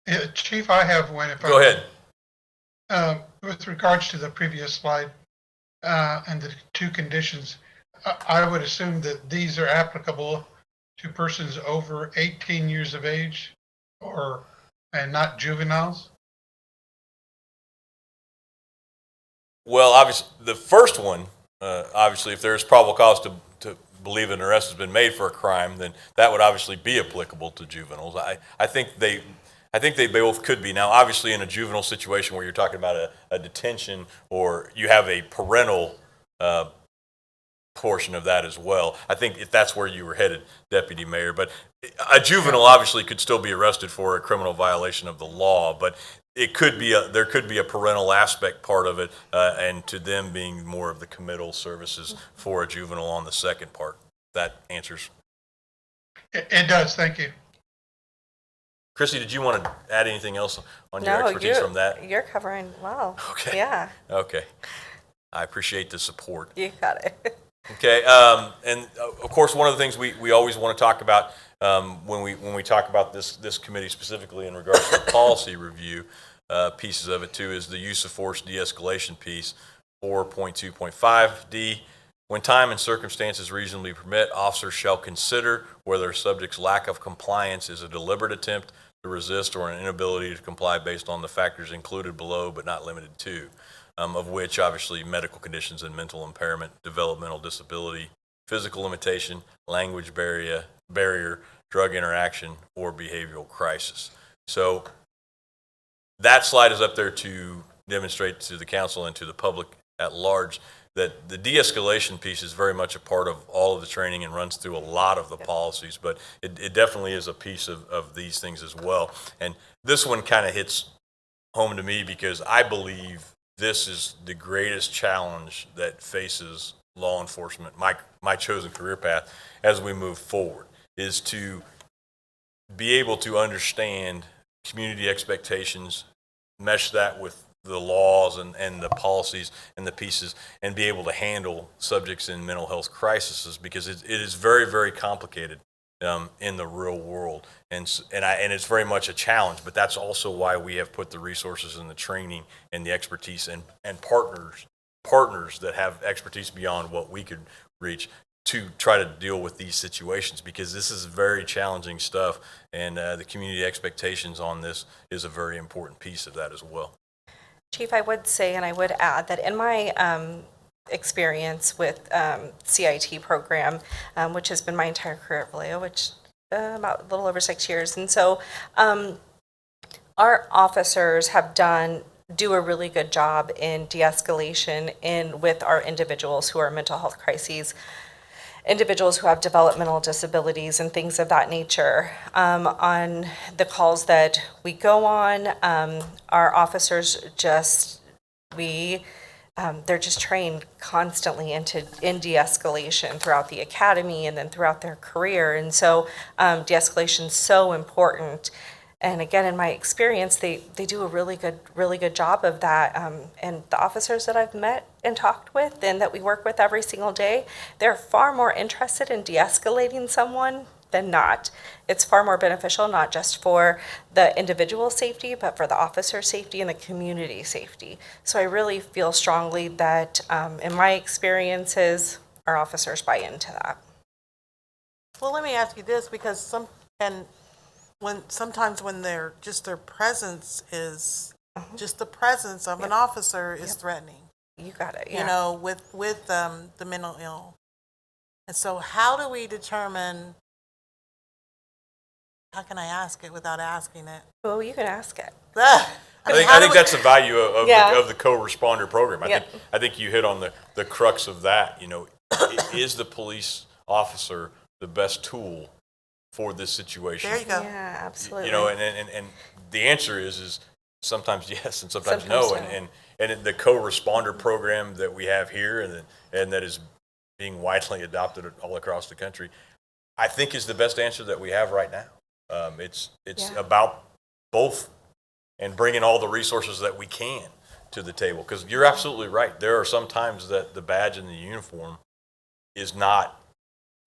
Yeah, Chief, I have one. Go ahead. With regards to the previous slide and the two conditions, I would assume that these are applicable to persons over 18 years of age and not juveniles. Well, obviously, the first one, obviously, if there's probable cause to believe an arrest has been made for a crime, then that would obviously be applicable to juveniles. I think they both could be. Now, obviously, in a juvenile situation where you're talking about a detention or you have a parental portion of that as well, I think if that's where you were headed, Deputy Mayor. But a juvenile obviously could still be arrested for a criminal violation of the law, but it could be there could be a parental aspect part of it, and to them being more of the committal services for a juvenile on the second part. That answers. It does. Thank you. Chrissy, did you want to add anything else on your expertise from that? You're covering well. Okay. Yeah. Okay. I appreciate the support. You got it. Okay. And of course, one of the things we always want to talk about when we talk about this committee specifically in regards to the policy review pieces of it too is the use of force de-escalation piece, 4.2.5D. When time and circumstances reasonably permit, officers shall consider whether a subject's lack of compliance is a deliberate attempt to resist or an inability to comply based on the factors included below but not limited to, of which obviously medical conditions and mental impairment, developmental disability, physical limitation, language barrier, drug interaction, or behavioral crisis. So that slide is up there to demonstrate to the council and to the public at large that the de-escalation piece is very much a part of all of the training and runs through a lot of the policies, but it definitely is a piece of these things as well. And this one kind of hits home to me because I believe this is the greatest challenge that faces law enforcement, my chosen career path, as we move forward, is to be able to understand community expectations, mesh that with the laws and the policies and the pieces, and be able to handle subjects in mental health crises, because it is very, very complicated in the real world. And it's very much a challenge, but that's also why we have put the resources and the training and the expertise and partners that have expertise beyond what we could reach to try to deal with these situations, because this is very challenging stuff, and the community expectations on this is a very important piece of that as well. Chief, I would say, and I would add that in my experience with CIT program, which has been my entire career at Vallejo, which about a little over 6 years, and so our officers do a really good job in de-escalation with our individuals who are mental health crises, individuals who have developmental disabilities and things of that nature. On the calls that we go on, our officers they're just trained constantly in de-escalation throughout the academy and then throughout their career. And so de-escalation is so important. And again, in my experience, they do a really good job of that. And the officers that I've met and talked with and that we work with every single day, they're far more interested in de-escalating someone than not. It's far more beneficial, not just for the individual safety, but for the officer safety and the community safety. So I really feel strongly that in my experiences, our officers buy into that. Well, let me ask you this, because sometimes when their presence is, just the presence of an officer is threatening. You got it, yeah. You know, with the mental ill. And so how do we determine, how can I ask it without asking it? Well, you can ask it. I think that's the value of the co-responder program. Yep. I think you hit on the crux of that. You know, is the police officer the best tool for this situation? There you go. Yeah, absolutely. You know, and the answer is sometimes yes and sometimes no. Sometimes no. And the co-responder program that we have here and that is being widely adopted all across the country, I think is the best answer that we have right now. It's about both and bringing all the resources that we can to the table. Because you're absolutely right. There are some times that the badge and the uniform is not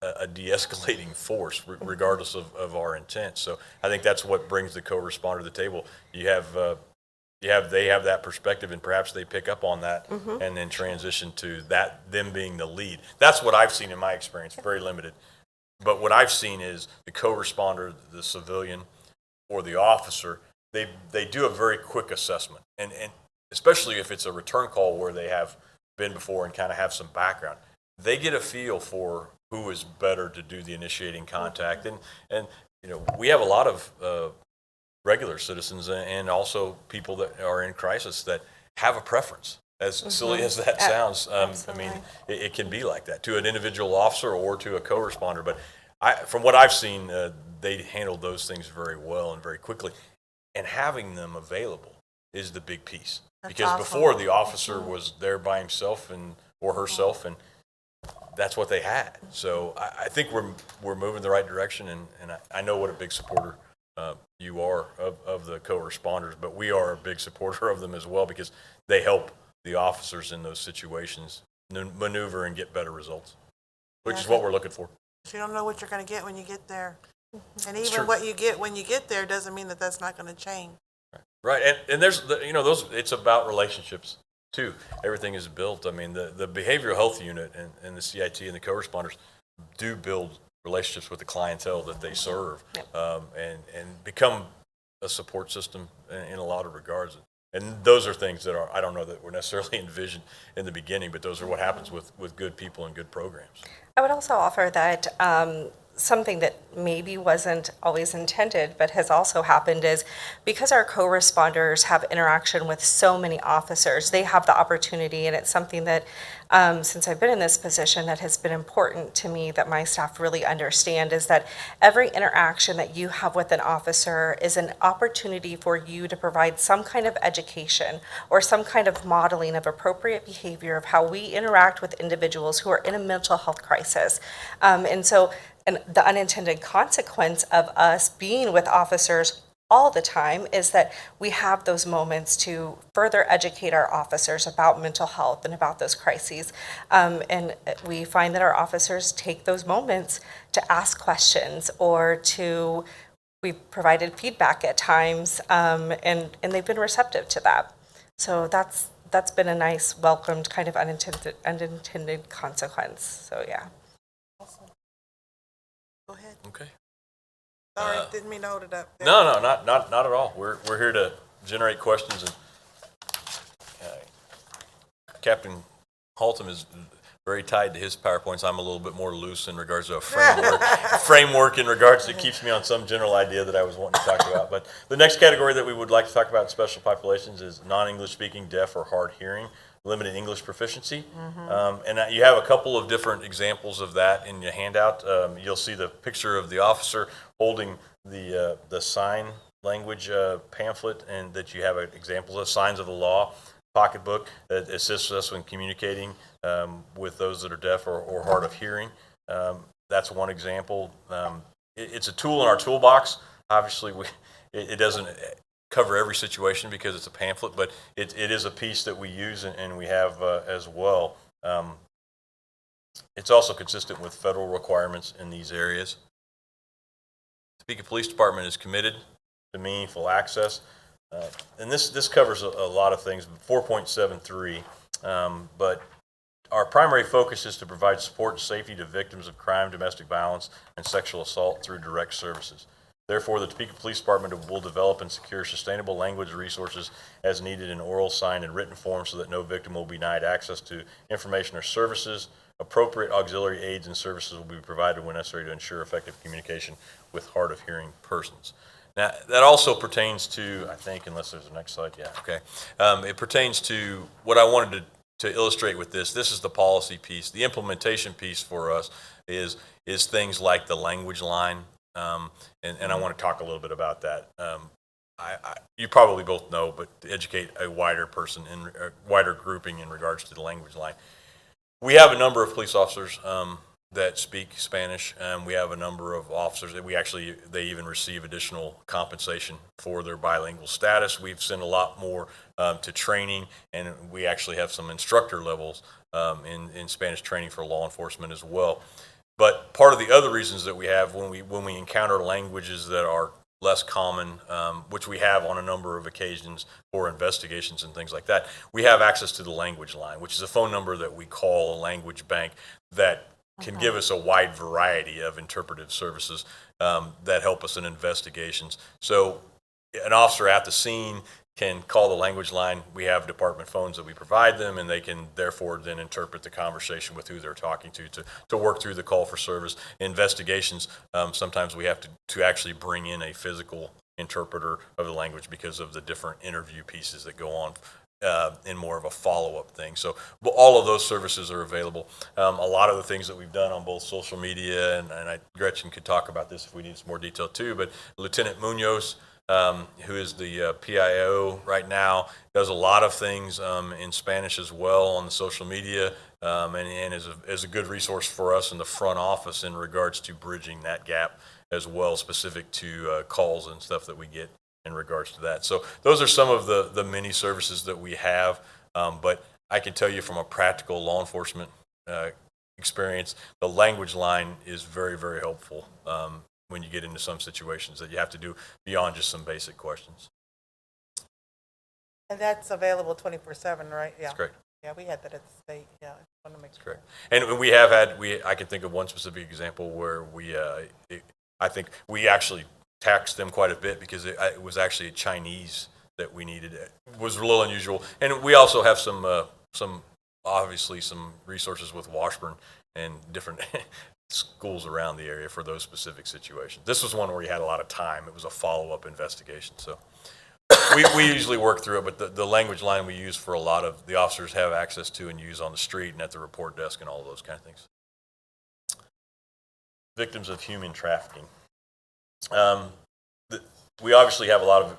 a de-escalating force, regardless of our intent. So I think that's what brings the co-responder to the table. They have that perspective, and perhaps they pick up on that and then transition to them being the lead. That's what I've seen in my experience, very limited. But what I've seen is the co-responder, the civilian or the officer, they do a very quick assessment. And especially if it's a return call where they have been before and kind of have some background, they get a feel for who is better to do the initiating contact. And you know, we have a lot of regular citizens and also people that are in crisis that have a preference. As silly as that sounds, I mean, it can be like that to an individual officer or to a co-responder. But from what I've seen, they handle those things very well and very quickly. And having them available is the big piece. Because awesome. Before, the officer was there by himself or herself, and that's what they had. So I think we're moving the right direction, and I know what a big supporter you are of the co-responders, but we are a big supporter of them as well, because they help the officers in those situations maneuver and get better results, which is what we're looking for. You don't know what you're going to get when you get there. And It's even true. what you get when you get there doesn't mean that that's not going to change. Right, and there's it's about relationships too. Everything is built. I mean, the behavioral health unit and the CIT and the co-responders do build relationships with the clientele that they serve, and become a support system in a lot of regards. And those are things that I don't know that were necessarily envisioned in the beginning, but those are what happens with good people and good programs. I would also offer that something that maybe wasn't always intended but has also happened is because our co-responders have interaction with so many officers, they have the opportunity, and it's something that since I've been in this position that has been important to me that my staff really understand, is that every interaction that you have with an officer is an opportunity for you to provide some kind of education or some kind of modeling of appropriate behavior of how we interact with individuals who are in a mental health crisis. And the unintended consequence of us being with officers all the time is that we have those moments to further educate our officers about mental health and about those crises. And we find that our officers take those moments to ask questions or we've provided feedback at times, and they've been receptive to that. So that's been a nice, welcomed kind of unintended consequence. So yeah. Go ahead. Okay. Sorry, didn't mean to hold it up. No, not at all. We're here to generate questions, and Captain Haltom is very tied to his PowerPoints. I'm a little bit more loose in regards to a framework in regards to it keeps me on some general idea that I was wanting to talk about. But the next category that we would like to talk about in special populations is non-English speaking, deaf, or hard hearing, limited English proficiency. And you have a couple of different examples of that in your handout. You'll see the picture of the officer holding the sign language pamphlet, and that you have examples of signs of the law pocketbook that assists us when communicating with those that are deaf or hard of hearing. That's one example. It's a tool in our toolbox. Obviously, it doesn't cover every situation because it's a pamphlet, but it is a piece that we use and we have as well. It's also consistent with federal requirements in these areas. The Topeka Police Department is committed to meaningful access. And this covers a lot of things, 4.73, but our primary focus is to provide support and safety to victims of crime, domestic violence, and sexual assault through direct services. Therefore, the Topeka Police Department will develop and secure sustainable language resources as needed in oral, signed, and written form so that no victim will be denied access to information or services. Appropriate auxiliary aids and services will be provided when necessary to ensure effective communication with hard of hearing persons. Now, that also pertains to, I think, unless there's a next slide, yeah, okay. It pertains to what I wanted to illustrate with this. This is the policy piece. The implementation piece for us is things like the language line, and I want to talk a little bit about that. You probably both know, but to educate a wider wider grouping in regards to the language line. We have a number of police officers that speak Spanish, and we have a number of officers that they even receive additional compensation for their bilingual status. We've sent a lot more to training, and we actually have some instructor levels in Spanish training for law enforcement as well. But part of the other reasons that we have when we encounter languages that are less common, which we have on a number of occasions for investigations and things like that, we have access to the language line, which is a phone number that we call a language bank that can give us a wide variety of interpretive services that help us in investigations. So an officer at the scene can call the language line. We have department phones that we provide them, and they can therefore then interpret the conversation with who they're talking to work through the call for service. Investigations, sometimes we have to actually bring in a physical interpreter of the language because of the different interview pieces that go on in more of a follow-up thing. So all of those services are available. A lot of the things that we've done on both social media, and Gretchen could talk about this if we need some more detail too, but Lieutenant Munoz, who is the PIO right now, does a lot of things in Spanish as well on the social media, and is a good resource for us in the front office in regards to bridging that gap as well, specific to calls and stuff that we get in regards to that. So those are some of the many services that we have, but I can tell you from a practical law enforcement experience, the language line is very, very helpful when you get into some situations that you have to do beyond just some basic questions. And that's available 24/7, right? Yeah. That's correct. Yeah, we had that at the state. Yeah, I want to make sure. Correct. And we have had, I can think of one specific example where I think we actually taxed them quite a bit because it was actually a Chinese that we needed. It was a little unusual. And we also have some obviously some resources with Washburn and different schools around the area for those specific situations. This was one where you had a lot of time. It was a follow-up investigation. So we usually work through it, but the language line we use for a lot of the officers have access to and use on the street and at the report desk and all of those kind of things. Victims of human trafficking. We obviously have a lot of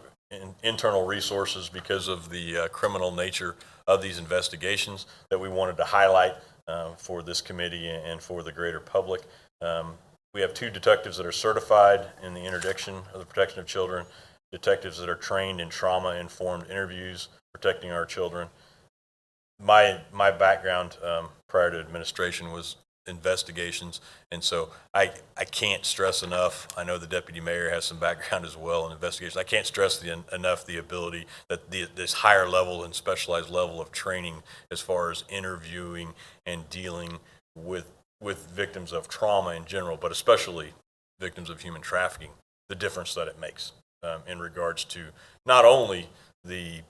internal resources because of the criminal nature of these investigations that we wanted to highlight for this committee and for the greater public. We have 2 detectives that are certified in the interdiction of the protection of children, detectives that are trained in trauma-informed interviews, protecting our children. My background prior to administration was investigations, and so I can't stress enough. I know the deputy mayor has some background as well in investigations. I can't stress enough the ability that this higher level and specialized level of training as far as interviewing and dealing with victims of trauma in general, but especially victims of human trafficking, the difference that it makes in regards to not only the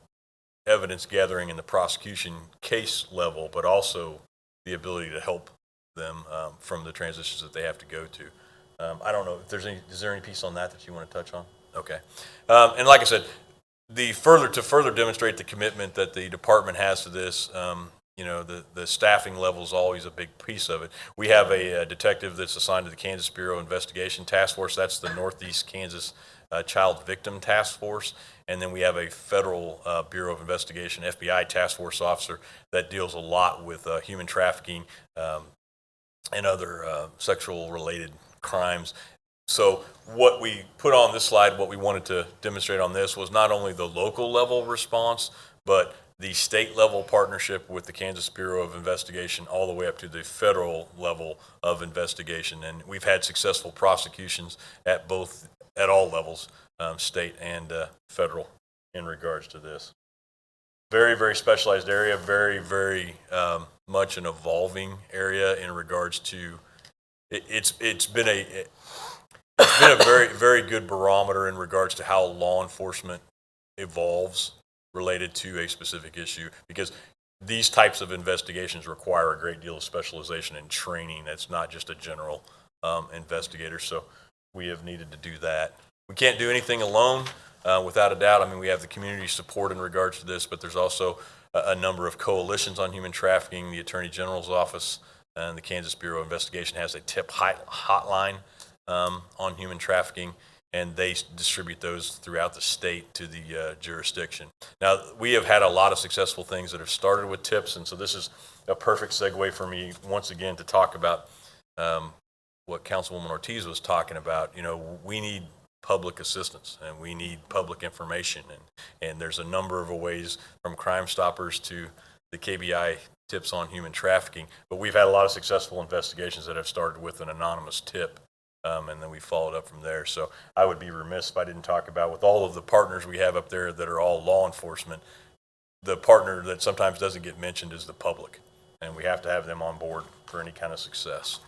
evidence gathering in the prosecution case level, but also the ability to help them from the transitions that they have to go to. I don't know if is there any piece on that you want to touch on? Okay. And like I said, to further demonstrate the commitment that the department has to this, the staffing level is always a big piece of it. We have a detective that's assigned to the Kansas Bureau Investigation Task Force. That's the Northeast Kansas Child Victim Task Force. And then we have a Federal Bureau of Investigation, FBI Task Force officer that deals a lot with human trafficking and other sexual-related crimes. So what we put on this slide, what we wanted to demonstrate on this was not only the local level response, but the state level partnership with the Kansas Bureau of Investigation all the way up to the federal level of investigation. And we've had successful prosecutions at all levels, state and federal, in regards to this. Very, very specialized area, very, very much an evolving area in regards to, it's been a very, very good barometer in regards to how law enforcement evolves related to a specific issue, because these types of investigations require a great deal of specialization and training. That's not just a general investigator, so we have needed to do that. We can't do anything alone, without a doubt. I mean, we have the community support in regards to this, but there's also a number of coalitions on human trafficking. The Attorney General's office and the Kansas Bureau of Investigation has a tip hotline on human trafficking, and they distribute those throughout the state to the jurisdiction. Now, we have had a lot of successful things that have started with tips, and so this is a perfect segue for me once again to talk about what Councilwoman Ortiz was talking about. We need public assistance and we need public information, and there's a number of ways, from Crime Stoppers to the KBI tips on human trafficking, but we've had a lot of successful investigations that have started with an anonymous tip, and then we followed up from there. So I would be remiss if I didn't talk about, with all of the partners we have up there that are all law enforcement, the partner that sometimes doesn't get mentioned is the public, and we have to have them on board for any kind of success.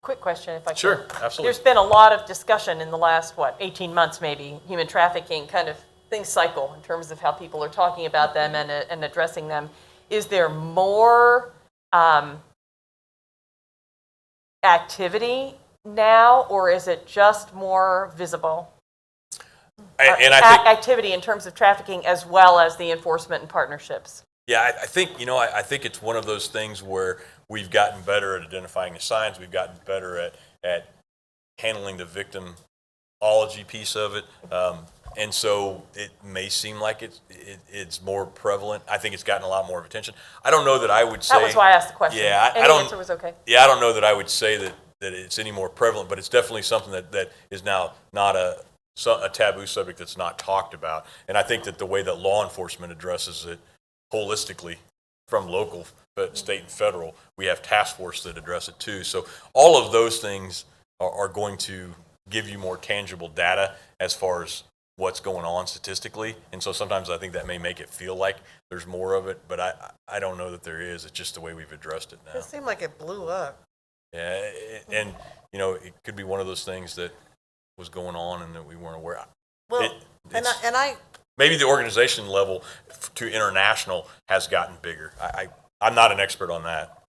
Quick question, if I could. Sure, absolutely. There's been a lot of discussion in the last, 18 months maybe, human trafficking kind of things cycle in terms of how people are talking about them and addressing them. Is there more activity now, or is it just more visible? Activity in terms of trafficking as well as the enforcement and partnerships. Yeah, I think, I think it's one of those things where we've gotten better at identifying the signs. We've gotten better at handling the victimology piece of it. And so it may seem like it's more prevalent. I think it's gotten a lot more of attention. I don't know that I would say. That was why I asked the question. Yeah, and the answer was okay. Yeah, I don't know that I would say that it's any more prevalent, but it's definitely something that is now not a taboo subject that's not talked about. And I think that the way that law enforcement addresses it holistically, from local, state, and federal, we have task force that address it too. So all of those things are going to give you more tangible data as far as what's going on statistically. And so sometimes I think that may make it feel like there's more of it, but I don't know that there is. It's just the way we've addressed it now. It seemed like it blew up. Yeah, and it could be one of those things that was going on and that we weren't aware of. Well, I maybe the organization level to international has gotten bigger. I'm not an expert on that.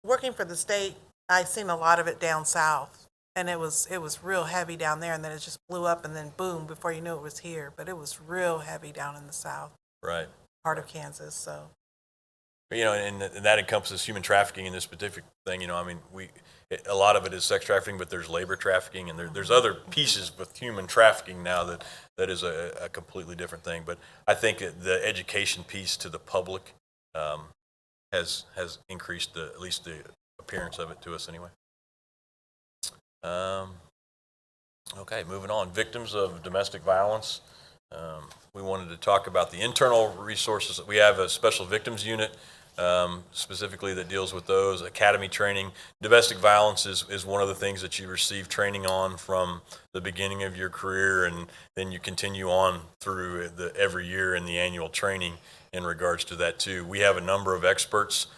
Working for the state, I've seen a lot of it down south, and it was real heavy down there, and then it just blew up, and then boom, before you knew it was here. But it was real heavy down in the south, Right. part of Kansas. So, and that encompasses human trafficking in this specific thing. A lot of it is sex trafficking, but there's labor trafficking, and there's other pieces with human trafficking now that is a completely different thing. But I think the education piece to the public has increased at least the appearance of it to us anyway. Okay, moving on. Victims of domestic violence. We wanted to talk about the internal resources. We have a special victims unit specifically that deals with those, academy training. Domestic violence is one of the things that you receive training on from the beginning of your career, and then you continue on through every year in the annual training in regards to that too. We have a number of experts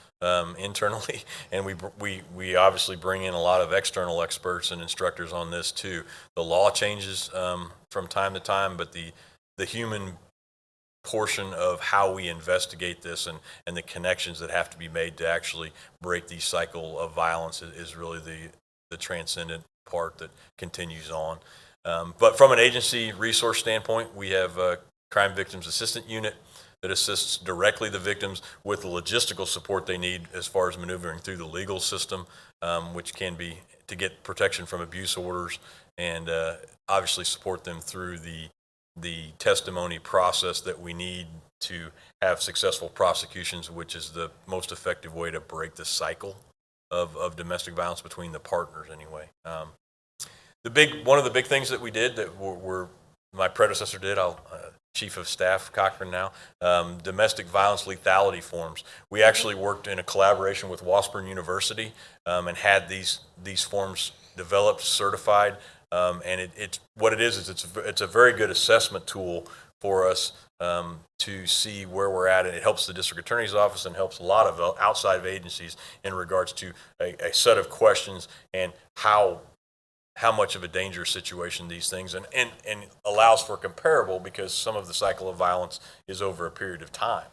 internally, and we obviously bring in a lot of external experts and instructors on this too. The law changes from time to time, but the human portion of how we investigate this and the connections that have to be made to actually break the cycle of violence is really the transcendent part that continues on. But from an agency resource standpoint, we have a Crime Victims Assistant Unit that assists directly the victims with the logistical support they need as far as maneuvering through the legal system, which can be to get protection from abuse orders and obviously support them through the testimony process that we need to have successful prosecutions, which is the most effective way to break the cycle of domestic violence between the partners anyway. One of the big things that we did that my predecessor did, Chief of Staff Cochran now, domestic violence lethality forms. We actually worked in a collaboration with Washburn University and had these forms developed, certified, and what it is it's a very good assessment tool for us to see where we're at, and it helps the district attorney's office and helps a lot of outside agencies in regards to a set of questions and how much of a dangerous situation these things, and allows for comparable because some of the cycle of violence is over a period of time.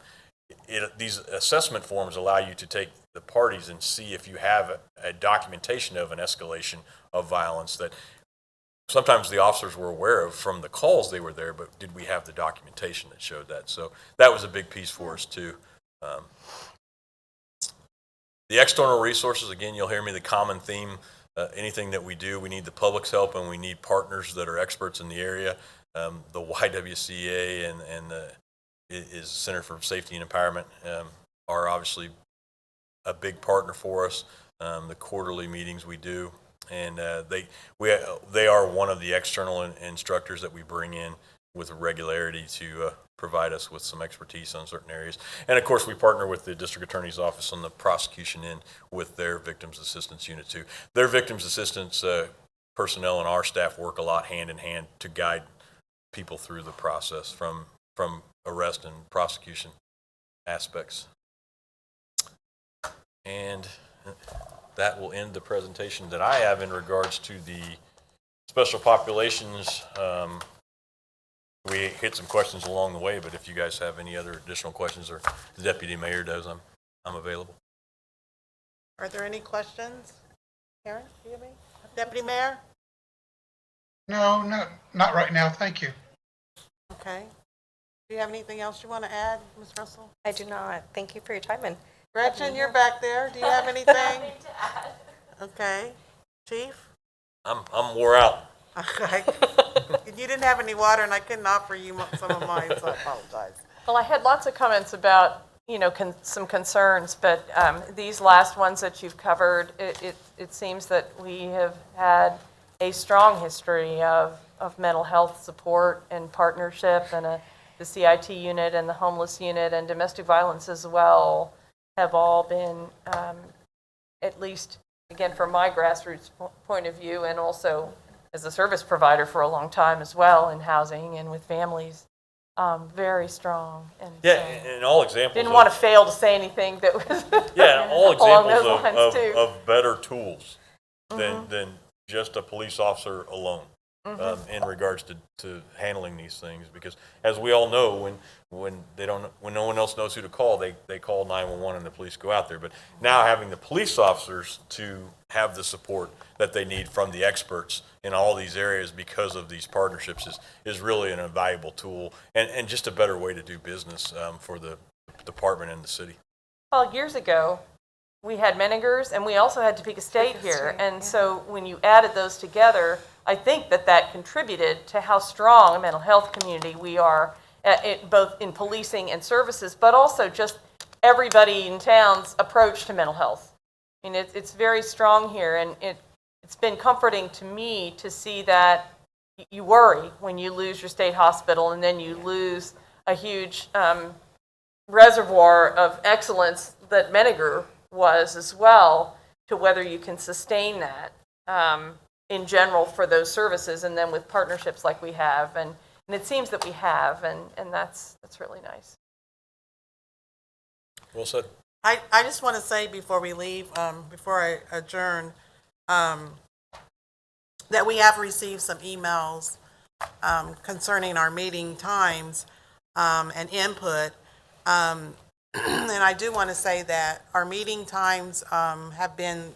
These assessment forms allow you to take the parties and see if you have a documentation of an escalation of violence that sometimes the officers were aware of from the calls they were there, but did we have the documentation that showed that? So that was a big piece for us too. The external resources, again, you'll hear me, the common theme, anything that we do, we need the public's help and we need partners that are experts in the area. The YWCA and the Center for Safety and Empowerment are obviously a big partner for us. The quarterly meetings we do, and they are one of the external instructors that we bring in with regularity to provide us with some expertise on certain areas. And of course, we partner with the district attorney's office on the prosecution end with their victims assistance unit too. Their victims assistance personnel and our staff work a lot hand in hand to guide people through the process from arrest and prosecution aspects. And that will end the presentation that I have in regards to the special populations. We hit some questions along the way, but if you guys have any other additional questions, or the deputy mayor does, I'm available. Are there any questions? Karen, do you have any? Deputy Mayor? No, not right now. Thank you. Okay. Do you have anything else you want to add, Ms. Russell? I do not. Thank you for your time. And Gretchen, you're back there. Do you have anything? Okay. Chief? I'm wore out. Okay. You didn't have any water, and I couldn't offer you some of mine, so I apologize. Well, I had lots of comments about, some concerns, but these last ones that you've covered, it seems that we have had a strong history of mental health support and partnership, and the CIT unit and the homeless unit and domestic violence as well have all been, at least, again, from my grassroots point of view, and also as a service provider for a long time as well in housing and with families, very strong. And yeah, and all examples. Didn't want to fail to say anything that was yeah, all along examples those lines too. of better tools than just a police officer alone in regards to handling these things. Because as we all know, when no one else knows who to call, they call 911 and the police go out there. But now having the police officers to have the support that they need from the experts in all these areas because of these partnerships is really an invaluable tool and just a better way to do business for the department and the city. Well, years ago, we had Meningers and we also had Topeka State here. And so when you added those together, I think that contributed to how strong a mental health community we are, both in policing and services, but also just everybody in town's approach to mental health. I mean, it's very strong here, and it's been comforting to me to see that you worry when you lose your state hospital and then you lose a huge reservoir of excellence that Menninger was as well, to whether you can sustain that in general for those services, and then with partnerships like we have. And it seems that we have, and that's really nice. Well said. I just want to say before we leave, before I adjourn, that we have received some emails concerning our meeting times and input. And I do want to say that our meeting times have been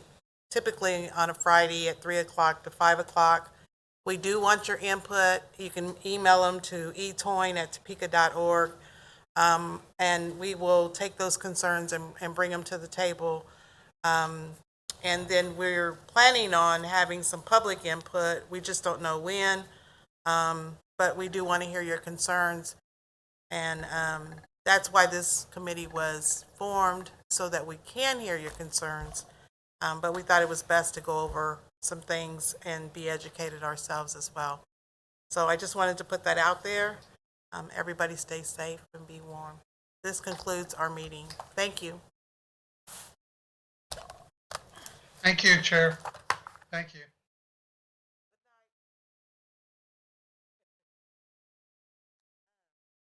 typically on a Friday at 3 o'clock to 5 o'clock. We do want your input. You can email them to etoin@topeka.org. And we will take those concerns and bring them to the table. And then we're planning on having some public input. We just don't know when. But we do want to hear your concerns. And that's why this committee was formed, so that we can hear your concerns. But we thought it was best to go over some things and be educated ourselves as well. So I just wanted to put that out there. Everybody stay safe and be warm. This concludes our meeting. Thank you. Thank you, Chair. Thank you.